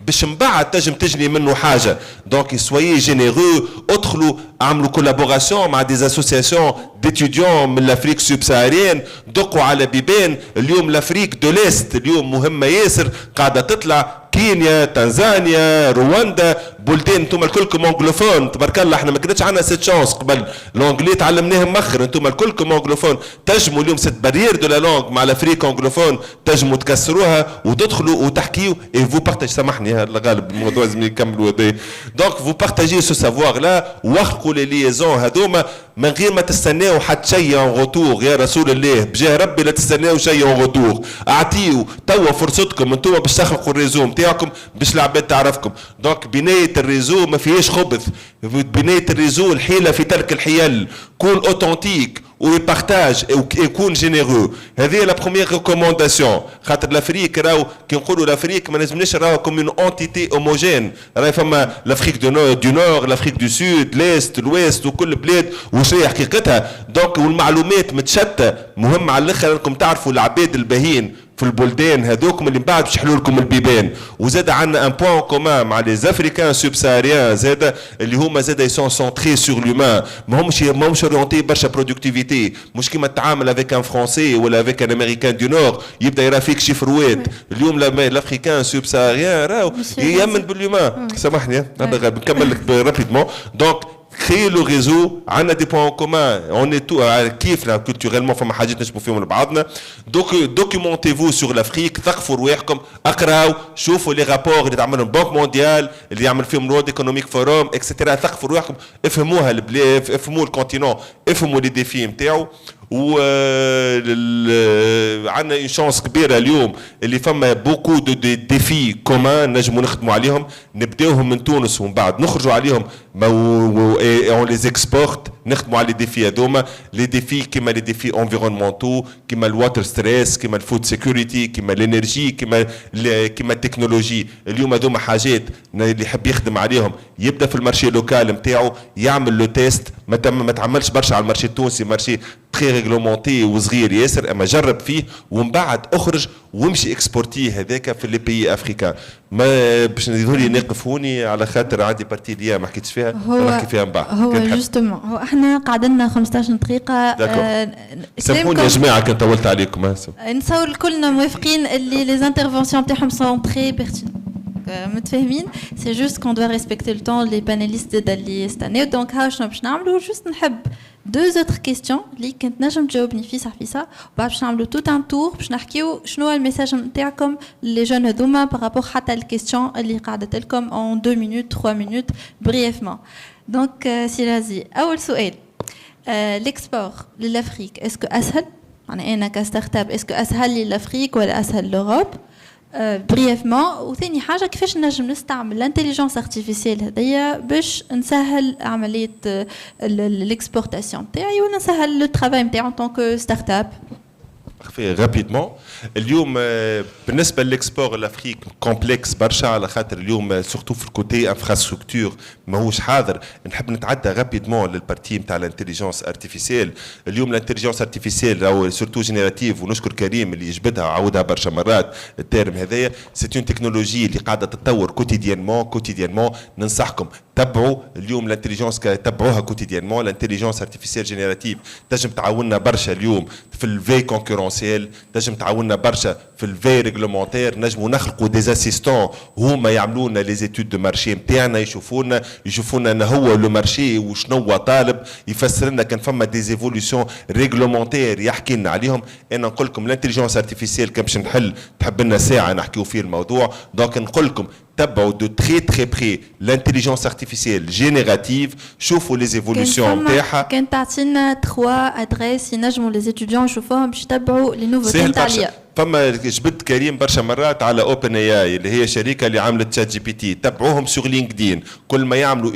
باش من بعد تجني منه حاجه. دونك سويي جينيرو، ادخلوا عملوا كولابوراسيون مع دي اسوسياسيون ديتيديون من الافريك سوبساريان، دقوا على بيبان. اليوم الافريك دو ليست اليوم مهمه ياسر قاعده تطلع، كينيا، تنزانيا، رواندا، بلدان انتم الكلكم انجلوفون تبارك الله. احنا ما كانتش عندنا سيت شانس قبل، الانجلي تعلمناه مخر، انتم الكلكم انجلوفون. تجموا اليوم سيت بارير دو لا لونغ مع الافريك انجلوفون، تجموا تكسروها وتدخلوا وتحكيوا اي فو بارتاج. سامحني الغالب الموضوع لازم يكملوا هذا. دونك فو بارتاجي سو سافوار لا، واخلقوا لي ليزون هذوما من غير ما تستناو حتى شيء اون روتور. يا رسول الله بجاه ربي لا تستناو شيء اون روتور، اعطيو توا فرصتكم انتم باش تخلقوا الريزو نتاعكم باش العباد تعرفكم. دونك بنايه الريزو ما فيهاش خبث، بنايه الريزو الحيله في ترك الحيل. كون اوتنتيك ويبارتاج ويكون جينيرو. هذه لا بروميير ريكومونداسيون. خاطر الافريك راهو كي نقولوا الافريك ما لازمناش راهو كوم اون اونتيتي هوموجين، راهي فما الافريك دو نور، الافريك دو سود، ليست، الويست، وكل بلاد وش هي حقيقتها. دونك والمعلومات متشتته. مهم على الاخر انكم تعرفوا العباد الباهين في البلدان هذوكم اللي من بعد باش يحلوا لكم البيبان. وزاد عندنا ان بوان كومان مع لي افريكان سوبساريان زاد اللي هما زاد يسون سونتري سور لومان، ماهمش اورينتي برشا برودكتيفيتي. مش كيما تتعامل افيك ان فرونسي ولا افيك ان امريكان دو نور يبدا يرى فيك شفروات. اليوم الافريكان سوبساريان راهو يامن باللومان. سامحني نكمل لك رابيدمون. دونك créer le réseau, on a des points en commun, on est tout كيف culturellement فما حاجات نشبوا فيهم لبعضنا. Donc documentez-vous sur l'Afrique, ثقفوا رواحكم، اقراوا، شوفوا لي رابور اللي تعملهم بنك مونديال، اللي يعمل فيهم الورد ايكونوميك فوروم اكسترا. ثقفوا رواحكم، افهموها البلاد، افهموا الكونتينون، افهموا لي ديفي نتاعو. و عندنا اون شانس كبيره اليوم اللي فما بوكو دو ديفي كومان نجموا نخدموا عليهم، نبداوهم من تونس ومن بعد نخرجوا عليهم اون لي اكسبورت، نخدموا على لي ديفي هذوما، لي ديفي كيما لي ديفي انفيرونمونتو، كيما الواتر ستريس، كيما الفود سيكوريتي، كيما الانرجي، كيما التكنولوجي. اليوم هذوما حاجات اللي يحب يخدم عليهم يبدا في المارشي لوكال نتاعو، يعمل لو تيست، ما تعملش برشا على المارشي التونسي، مارشي تري ريغلومونتي وصغير ياسر، اما جرب فيه ومن بعد اخرج وامشي اكسبورتيه هذاك في لي بيي افريكان. ما باش يظهرلي ناقفوني على خاطر عندي بارتي ديا ما حكيتش فيها، نحكي فيها من بعد. هو جوستومون هو احنا قعد لنا 15 دقيقة. سامحوني يا جماعة كنت طولت عليكم. نتصور كلنا موافقين اللي لي انترفونسيون تاعهم سون تري بيرتينون. متفاهمين؟ سي جوست كون دوا ريسبكتي لو طون لي بانيليست اللي يستناو. دونك ها شنو باش نعملوا؟ جوست نحب دو زوتر كيستيون اللي كنت نجم تجاوبني في صح وبعد باش نعملوا توت ان تور باش نحكيو شنو هو الميساج نتاعكم لي جون هذوما بارابور حتى الكيستيون اللي قعدت لكم اون 2 مينوت 3 مينوت بريفمون. دونك سي رازي، اول سؤال، ليكسبور للافريك اسكو اسهل؟ يعني انا كستارت اب اسكو اسهل للافريك ولا اسهل لوروب؟ بريفمون. وثاني حاجه كيفاش نجم نستعمل الانتيليجنس ارتيفيسيال هذيا باش نسهل عمليه الاكسبورتاسيون تاعي ولا نسهل لو ترافاي نتاعي ان طونك ستارت اب. رابيدمون اليوم بالنسبه للاكسبور لافريك كومبلكس برشا، على خاطر اليوم سورتو في الكوتي انفراستركتور ماهوش حاضر. نحب نتعدى رابيدمون للبارتي نتاع الانتيليجنس ارتيفيسيال. اليوم الانتيليجنس ارتيفيسيال او سورتو جينيراتيف، ونشكر كريم اللي يجبدها وعاودها برشا مرات التيرم هذايا، سي اون تكنولوجي اللي قاعده تتطور كوتيديانمون. ننصحكم تبعوا اليوم الانتيليجنس، تبعوها كوتيديانمون. الانتيليجنس ارتيفيسيال جينيراتيف تنجم تعاوننا برشا اليوم في الفي كونكورونسيال، تنجم تعاوننا برشا في الفي ريغلومونتير. نجموا نخلقوا دي اسيستون هما يعملوا لنا لي زيتود دو مارشي نتاعنا، يشوفونا ان هو لو مارشي وشنو طالب، يفسر لنا كان فما دي زيفولوسيون ريغلومونتير يحكي لنا عليهم. انا نقول لكم الانتيليجنس ارتيفيسيال كان باش نحل تحب لنا ساعه نحكيو فيه الموضوع. دونك نقول لكم تبعوا دو تري تري بري لانتيليجنس ارتيفيسيال جينيراتيف، شوفوا لي زيفولوسيون نتاعها. كان تعطينا 3 ادريس ينجموا لي ستوديون يشوفوهم باش يتبعوا لي نوفوتي نتاع ليا. فما جبت كريم برشا مرات على اوبن اي اي اللي هي شركه اللي عملت شات جي بي تي، تبعوهم سور لينكدين. كل ما يعملوا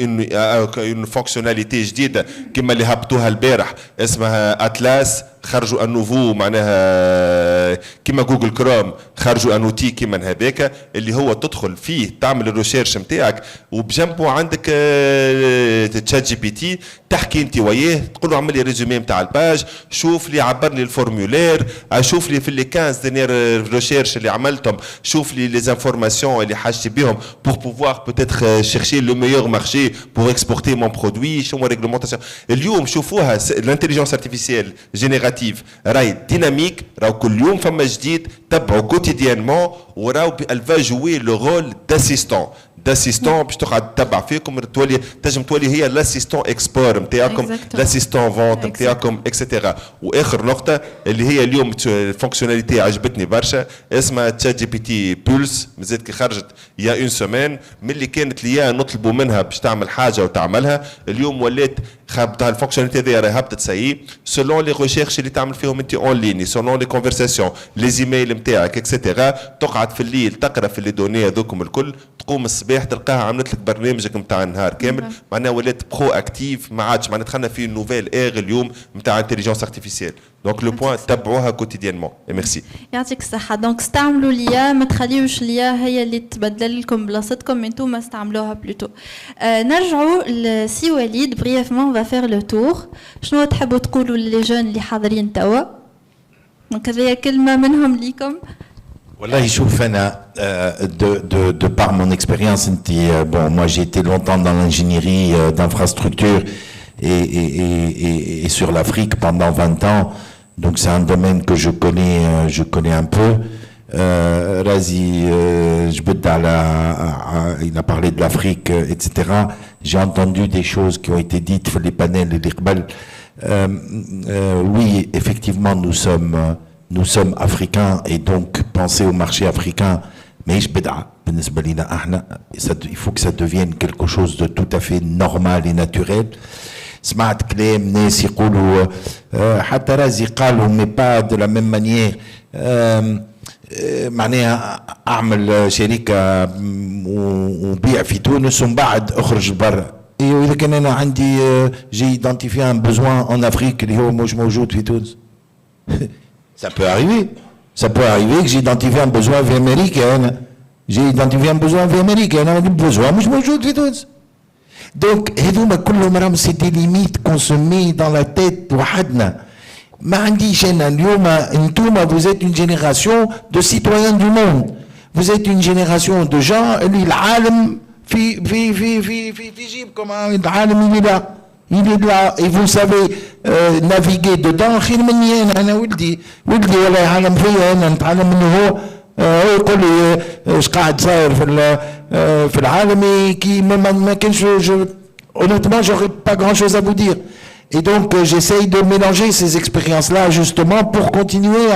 اون فونكسيوناليتي جديده كما اللي هبطوها البارح اسمها اتلاس، خرجوا انوفو معناها كما جوجل كروم، خرجوا انوتي كما هذاك اللي هو تدخل فيه تعمل الريسيرش نتاعك وبجنبه عندك تشات جي بي تي، تحكي انت وياه تقول له اعمل لي ريزومي نتاع الباج، شوف لي عبر لي الفورمولير، شوف لي في لي 15 دينير ريسيرش اللي عملتهم، شوف لي لي انفورماسيون اللي حاجتي بهم pour pouvoir peut-être chercher le meilleur marché pour exporter mon produit. شنو ريغلومونطاسيون اليوم شوفوها الانتيليجنس ارتيفيسيال جينيراتيف راهي ديناميك، راهو كل يوم فما جديد، تبعوا كوتيديانمون وراهو elle va jouer le rôle d'assistant باش تقعد تتبع فيكم، تنجم تولي هي لاسيستون اكسبور نتاعكم، لاسيستون فونت نتاعكم اكسيتيرا. واخر نقطه اللي هي اليوم الفونكسيوناليتي عجبتني برشا اسمها تشات جي بي تي بولس، مازالت كي خرجت يا اون سيمين ملي كانت ليا نطلبوا منها باش تعمل حاجه وتعملها، اليوم ولات خابطها الفونكسيوناليتي هذه راهي هبطت سي سولون لي ريشيرش اللي تعمل فيهم انت اون ليني، سولون لي كونفرساسيون لي زيميل نتاعك اكسيتيرا. تقعد في الليل تقرا في لي دوني هذوكم الكل، تقوم الصباح تلقاها عملت لك برنامجك نتاع النهار كامل. معناها ولات برو اكتيف، ما عادش معناها دخلنا في نوفيل اير اليوم نتاع انتيليجنس ارتيفيسيال. دونك لو بوين تبعوها كوتيديانمون. ميرسي. يعطيك الصحه. دونك استعملوا ليا، ما تخليوش ليا هي اللي تبدل لكم بلاصتكم، انتم استعملوها بلوتو. نرجعوا لسي وليد بريفمون فا فير لو تور. شنو تحبوا تقولوا للي جون اللي حاضرين توا؟ دونك هذه كلمه منهم ليكم. Voilà, شوف أنا de par mon expérience, bon, moi j'ai été longtemps dans l'ingénierie d'infrastructure et sur l'Afrique pendant 20 ans, donc c'est un domaine que je connais un peu. Razi, il a parlé de l'Afrique, etc. J'ai entendu des choses qui ont été dites sur les panels et les rebelles. Oui, effectivement, nous sommes africains et donc penser au marché africain, mais il faut que ça devienne quelque chose de tout à fait normal et naturel. سمعت كلام ناس يقولوا حتى رازي قالوا مي با دو لا ميم مانيير معناها اعمل شركه وبيع في تونس ومن بعد اخرج لبرا. ايوه اذا كان انا عندي جي ايدنتيفي ان بوزوان اون افريك اللي هو مش موجود في تونس. Ça peut arriver. Ça peut arriver que j'identifie un besoin في امريكا انا. J'ai identifié un besoin في امريكا انا عندي besoin مش موجود في تونس. Donc هذوما كلهم راهم سي دي ليميت كون سو مي دون لا تيت وحدنا. ما عنديش انا اليوم انتوما vous êtes une génération de citoyens du monde. Vous êtes une génération de gens اللي العالم في جيبكم العالم اللي لا. Il est là et vous savez naviguer dedans خير مني انا ولدي ولا يعلم فيا انا نتعلم منه هو يقول لي ايش قاعد صاير في العالم كي ما كانش honnêtement j'aurais pas grand chose à vous dire. Et donc j'essaye de mélanger ces expériences là justement pour continuer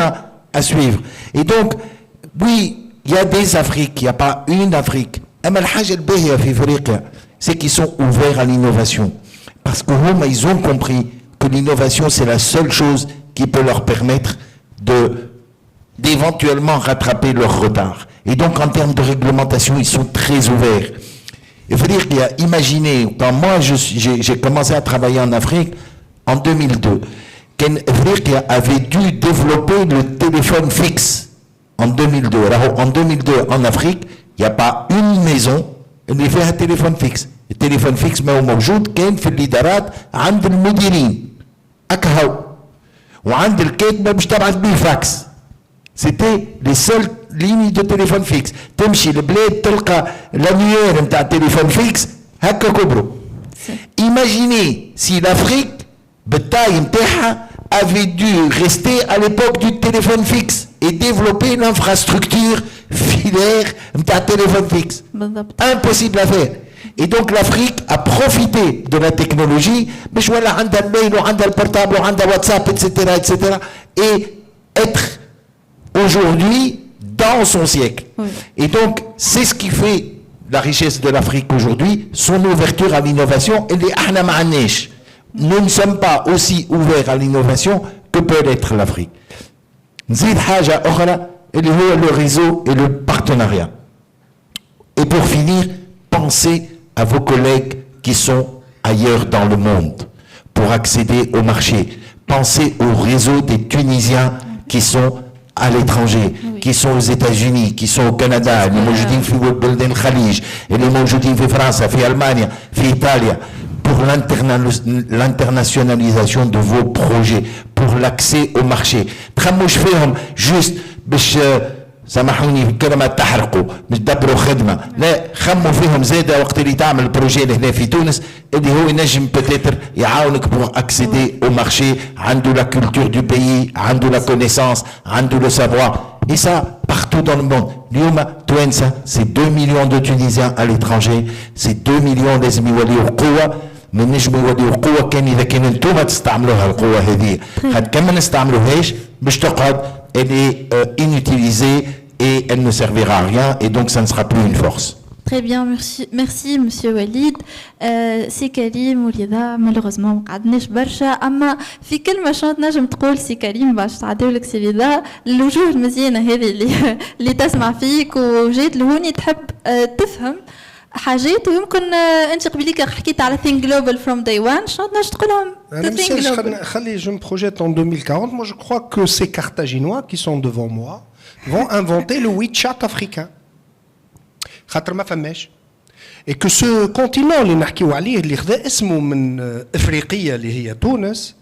à suivre. Et donc oui, il y a des Afriques, il n'y a pas une Afrique. اما الحاجه الباهيه في افريقيا c'est qu'ils sont ouverts à l'innovation. Parce que ils ont compris que l'innovation, c'est la seule chose qui peut leur permettre d'éventuellement rattraper leur retard. Et donc, en termes de réglementation, ils sont très ouverts. Il faut dire qu'il y a, imaginez, quand moi j'ai commencé à travailler en Afrique en 2002, qu'Afrique avait dû développer le téléphone fixe en 2002. Alors, en 2002, en Afrique, il n'y a pas une maison اللي فيها تليفون فيكس. التليفون فيكس ما هو موجود كان في الادارات عند المديرين اكهو وعند الكاتبه باش تبعث بيه فاكس. سيتي لي سول ليني دو تليفون فيكس. تمشي البلاد تلقى لانيير نتاع التليفون فيكس هكا كبروا. ايماجيني سي لافريك بالتاي نتاعها avait dû rester à l'époque du téléphone fixe et développer l'infrastructure filaire نتاع التليفون فيكس. Impossible à faire. Et donc l'Afrique a profité de la technologie, mais je vois là, on a le mail, on a le portable, on a WhatsApp, etc., et être aujourd'hui dans son siècle. Oui. Et donc c'est ce qui fait la richesse de l'Afrique aujourd'hui, son ouverture à l'innovation. Et les ahna ma'anesh, nous ne sommes pas aussi ouverts à l'innovation que peut être l'Afrique. Nzid haja okhra, le réseau et le partenariat. Et pour finir, pensez à vos collègues qui sont ailleurs dans le monde pour accéder au marché. Pensez au réseau des Tunisiens qui sont à l'étranger, qui sont aux États-Unis, qui sont au Canada, les موجودين في بلدان الخليج, et les موجودين في فرنسا, في ألمانيا, في إيطاليا, pour l'internationalisation de vos projets, pour l'accès au marché. تخموش فيهم juste باش سامحوني في الكلمة تحرقوا مش دبروا خدمة، لا خموا فيهم زادة وقت اللي تعمل بروجي هنا في تونس اللي هو ينجم بتاتر يعاونك بور اكسيدي او مارشي، عنده لا كولتور دو بيي، عنده لا كونيسانس، عنده لو سافوار. Et ça, partout dans le monde. اليوم توانسة c'est 2 millions de Tunisiens à l'étranger, c'est 2 millions لازم يوليوا قوة، ما نجموا يوليوا قوة كان إذا كان انتوما تستعملوها القوة هذه، خاطر كان ما نستعملوهاش باش تقعد elle est inutilisée et elle ne servira à rien et donc ça ne sera plus une force. Très bien, merci Monsieur Walid. سي كريم وليدا malheureusement ما قعدناش برشا، اما في كلمه شنو تنجم تقول سي كريم باش تعديو لك سي ليدا الوجوه المزيانه هذه اللي تسمع فيك وجات لهوني تحب تفهم حاجات ويمكن انت قبيليك حكيت على think global from day one، شنو تنجم تقولهم؟ خلي je me projette en 2040. Moi je crois que ces Carthaginois qui sont devant moi vont inventer le WeChat africain. خاطر ما فماش. Et que ce continent اللي نحكيو عليه اللي خذا اسمه من افريقيا اللي هي تونس،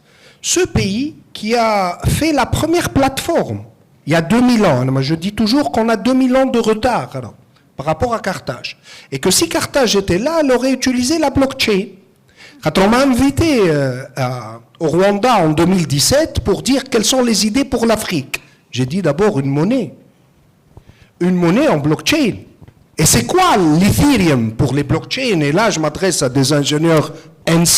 ce pays qui a fait la première plateforme il y a 2000 ans. Moi je dis toujours qu'on a 2000 ans de retard alors, par rapport à Carthage. Et que si Carthage était là, elle aurait utilisé la blockchain. Quand on m'a invité au Rwanda en 2017 pour dire quelles sont les idées pour l'Afrique, j'ai dit d'abord une monnaie en blockchain. Et c'est quoi l'Ethereum pour les blockchains? Et là, je m'adresse à des ingénieurs NC.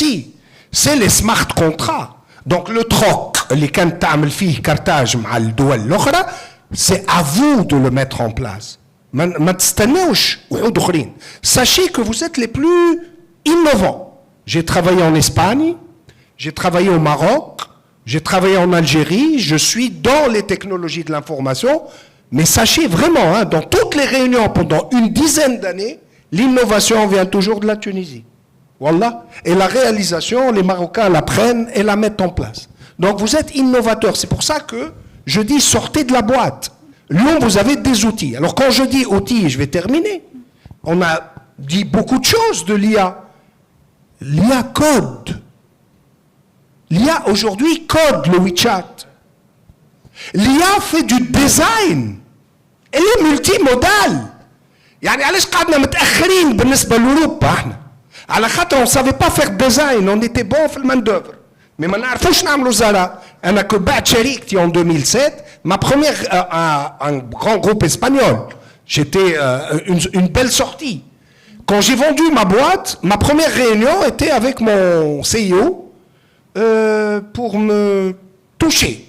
C'est les smart contracts. Donc le troc, les كان تعمل فيه Carthage مع الدول الأخرى, c'est à vous de le mettre en place. ما تستنوش وحود أخرين. Sachez que vous êtes les plus innovants. J'ai travaillé en Espagne, j'ai travaillé au Maroc, j'ai travaillé en Algérie, je suis dans les technologies de l'information, mais sachez vraiment, hein, dans toutes les réunions pendant une dizaine d'années, l'innovation vient toujours de la Tunisie. Wallah. Et la réalisation, les Marocains la prennent et la mettent en place. Donc vous êtes innovateurs. C'est pour ça que je dis sortez de la boîte. Lyon, vous avez des outils. Alors quand je dis outils, je vais terminer. On a dit beaucoup de choses de l'IA. L'IA code. L'IA aujourd'hui code le WeChat. L'IA fait du design. Elle est multimodale. يعني علاش قعدنا متأخرين بالنسبة لأوروبا احنا؟ على خاطر on ne savait pas faire design, on était bon في الماin d'œuvre. Mais ما نعرفوش نعملوا زرا. أنا كو بعد شريكتي en 2007, ma première un grand groupe espagnol. J'étais une belle sortie. Quand j'ai vendu ma boîte, ma première réunion était avec mon CIO pour me toucher.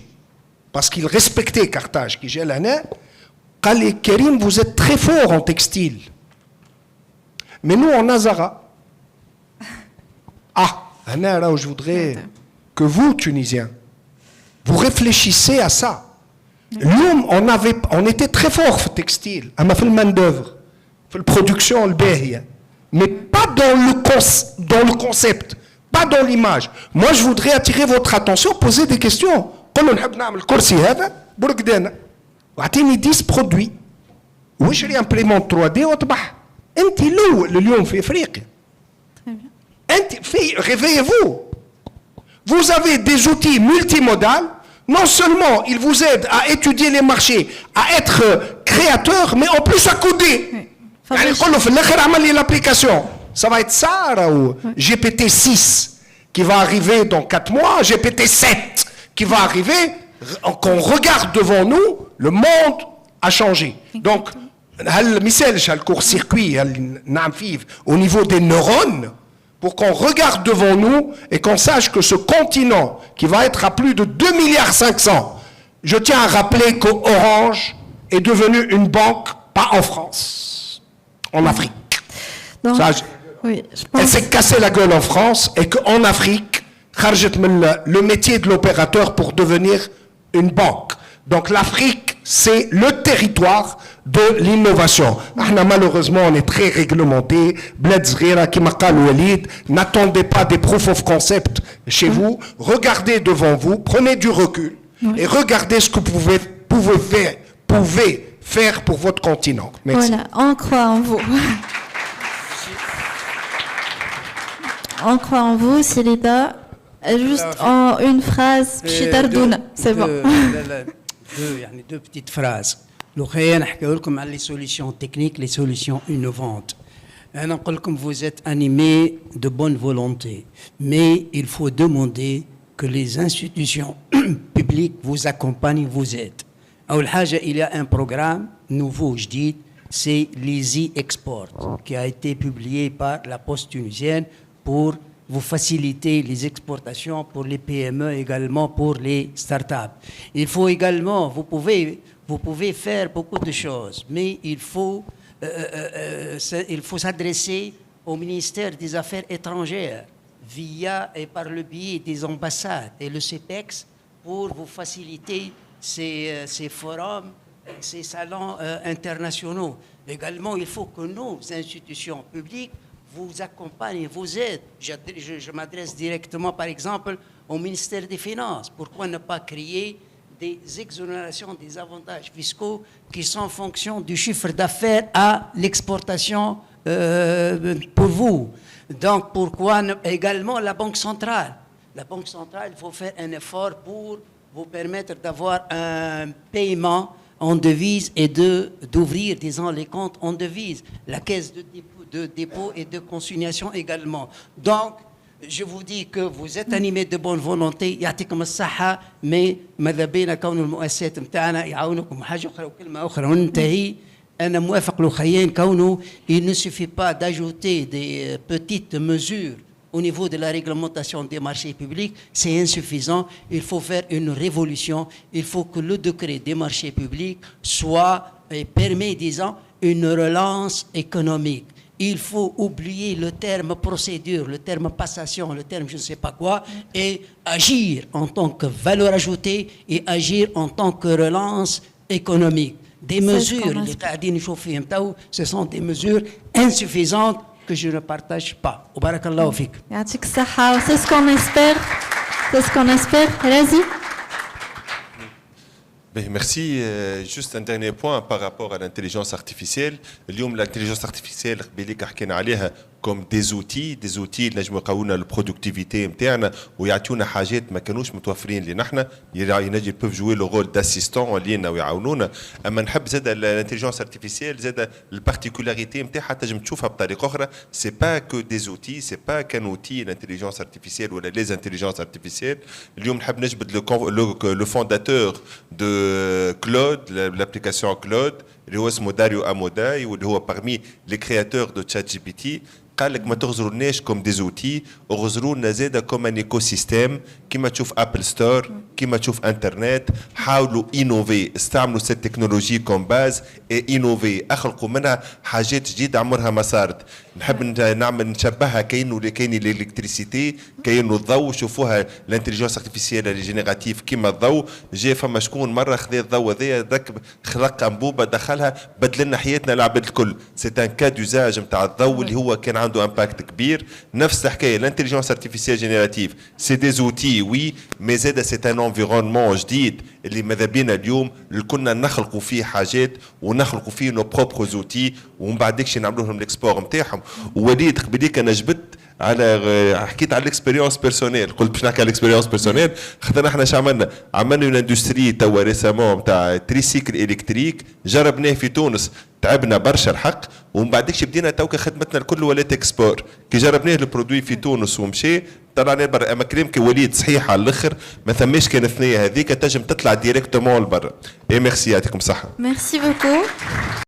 Parce qu'il respectait Carthage, qui j'ai l'année. قال Karim, vous êtes très fort en textile. Mais nous, en Azara. Ah, là où je voudrais que vous, Tunisiens, vous réfléchissez à ça. Nous, on était très fort en textile, à ma main d'œuvre, la production, le béhia, mais pas dans le concept, pas dans l'image. Moi, je voudrais attirer votre attention, poser des questions. قولوا نحب نعمل كرسي هذا برقدانه واعطيني 10 برودوي واشري امبريمون 3 دي واطبعها انت الاول اليوم في افريقيا انت في réveillez-vous. Vous avez des outils multimodaux. Non seulement ils vous aident à étudier les marchés, à être créateurs, mais en plus à coder. يعني يقول له في الاخر عمل لي l'application. Ça va être ça ou GPT 6 qui va arriver dans 4 mois, GPT 7 qui va arriver. Qu'on regarde devant nous, le monde a changé. Donc, le court-circuit au niveau des neurones, pour qu'on regarde devant nous et qu'on sache que ce continent, qui va être à plus de 2,5 milliards, je tiens à rappeler qu'Orange est devenu une banque, pas en France, en Afrique. Donc, ça, oui, elle s'est cassée la gueule en France et qu'en Afrique, le métier de l'opérateur pour devenir une banque. Donc l'Afrique, c'est le territoire de l'innovation. Malheureusement, on est très réglementé. N'attendez pas des proof of concept chez vous. Regardez devant vous, prenez du recul et regardez ce que vous pouvez faire pour votre continent. Merci. Voilà, on croit en vous. On croit en vous, Silida. Juste en une phrase, c'est bon. Deux petites phrases. Les solutions techniques, les solutions innovantes. Vous êtes animés de bonne volonté, mais il faut demander que les institutions publiques vous accompagnent, vous aident. Il y a un programme nouveau, je dis, c'est l'Easy Export, qui a été publié par la Poste tunisienne pour vous faciliter les exportations pour les PME, également pour les startups. Il faut également, vous pouvez faire beaucoup de choses, mais il faut s'adresser au ministère des Affaires étrangères via et par le biais des ambassades et le CEPEX pour vous faciliter ces forums, ces salons internationaux. Également, il faut que nos institutions publiques vous accompagne, vous aide. Je m'adresse directement, par exemple, au ministère des Finances. Pourquoi ne pas créer des exonérations, des avantages fiscaux qui sont en fonction du chiffre d'affaires à l'exportation pour vous? Donc, pourquoi également la Banque centrale? La Banque centrale, il faut faire un effort pour vous permettre d'avoir un paiement en devise et d'ouvrir, disons, les comptes en devise. La caisse de dépôt et de consignation également. Donc, je vous dis que vous êtes animés de bonne volonté, يعطيكم الصحة, mais ماذا بينا كون المؤسسات متاعنا يعاونكم حاجة أخرى وكلمة أخرى وننتهي. أنا موافق لخيان كونه il ne suffit pas d'ajouter des petites mesures au niveau de la réglementation des marchés publics, c'est insuffisant. Il faut faire une révolution. Il faut que le décret des marchés publics soit et permet, disons, une relance économique. il faut oublier le terme procédure, le terme passation, le terme je ne sais pas quoi, et agir en tant que valeur ajoutée et agir en tant que relance économique. Des mesures, les قاعدين نشوف فيهم تو, ce sont des mesures insuffisantes que je ne partage pas. وبارك الله فيك. يعطيك الصحة. C'est ce qu'on espère. C'est ce qu'on espère. Vas-y. Merci. Juste un dernier point par rapport à l'intelligence artificielle. اليوم l'intelligence artificielle قبيليك حكينا عليها comme des outils اللي نجموا يقوونا البرودكتيفيتي نتاعنا ويعطيونا حاجات ما كانوش متوفرين لنا احنا ينجم بوف جوي لو رول داسيستون لينا ويعاونونا. اما نحب زاد الانتيليجنس ارتيفيسيال زاد البارتيكولاريتي نتاعها تنجم تشوفها بطريقه اخرى. سي با كو دي زوتي سي با كان اوتي الانتيليجنس ارتيفيسيال ولا لي انتيليجنس ارتيفيسيال. اليوم نحب نجبد لو فونداتور دو كلود لابليكاسيون كلود اللي هو اسمه داريو اموداي واللي هو parmi les créateurs de ChatGPT. قال لك ما تغزروناش كوم دي زوتي وغزرونا زاده كوم ان ايكو سيستيم كيما تشوف ابل ستور كيما تشوف انترنت. حاولوا انوفي استعملوا سيت تكنولوجي كوم باز اي انوفي اخلقوا منها حاجات جديده عمرها ما صارت. نحب نعمل نشبهها كاين الالكتريسيتي كاين الضوء. شوفوها الانتيليجنس ارتيفيسيال اللي جينيراتيف كيما الضوء. جا فما شكون مره خذا الضوء هذايا ركب خلق انبوبه دخلها بدل لنا حياتنا العباد الكل. سي ان كا دوزاج نتاع الضوء اللي هو كان عنده امباكت كبير. نفس الحكايه الانتيليجنس ارتيفيسيال جينيراتيف سي دي زوتي وي مي زاد سي ان انفيرونمون جديد اللي ماذا بينا اليوم كنا نخلقوا فيه حاجات ونخلقوا فيه نو بروبر زوتي ومن بعدكش نعملوا لهم الاكسبور نتاعهم. ووليد قبليك انا جبت على حكيت على الاكسبيريونس بيرسونيل. قلت باش نحكي على الاكسبيريونس بيرسونيل خاطر احنا اش عملنا اون اندستري توا ريسامون نتاع تريسيكل الكتريك جربناه في تونس تعبنا برشا الحق ومن بعدكش بدينا توكا خدمتنا الكل ولات اكسبور. كي جربناه البرودوي في تونس ومشي طلعنا برا. اما كلامك وليد صحيح على الاخر ما ثماش كان الثنيه هذيك تنجم تطلع ديريكتومون لبرا. اي ميرسي يعطيكم الصحه. Merci beaucoup.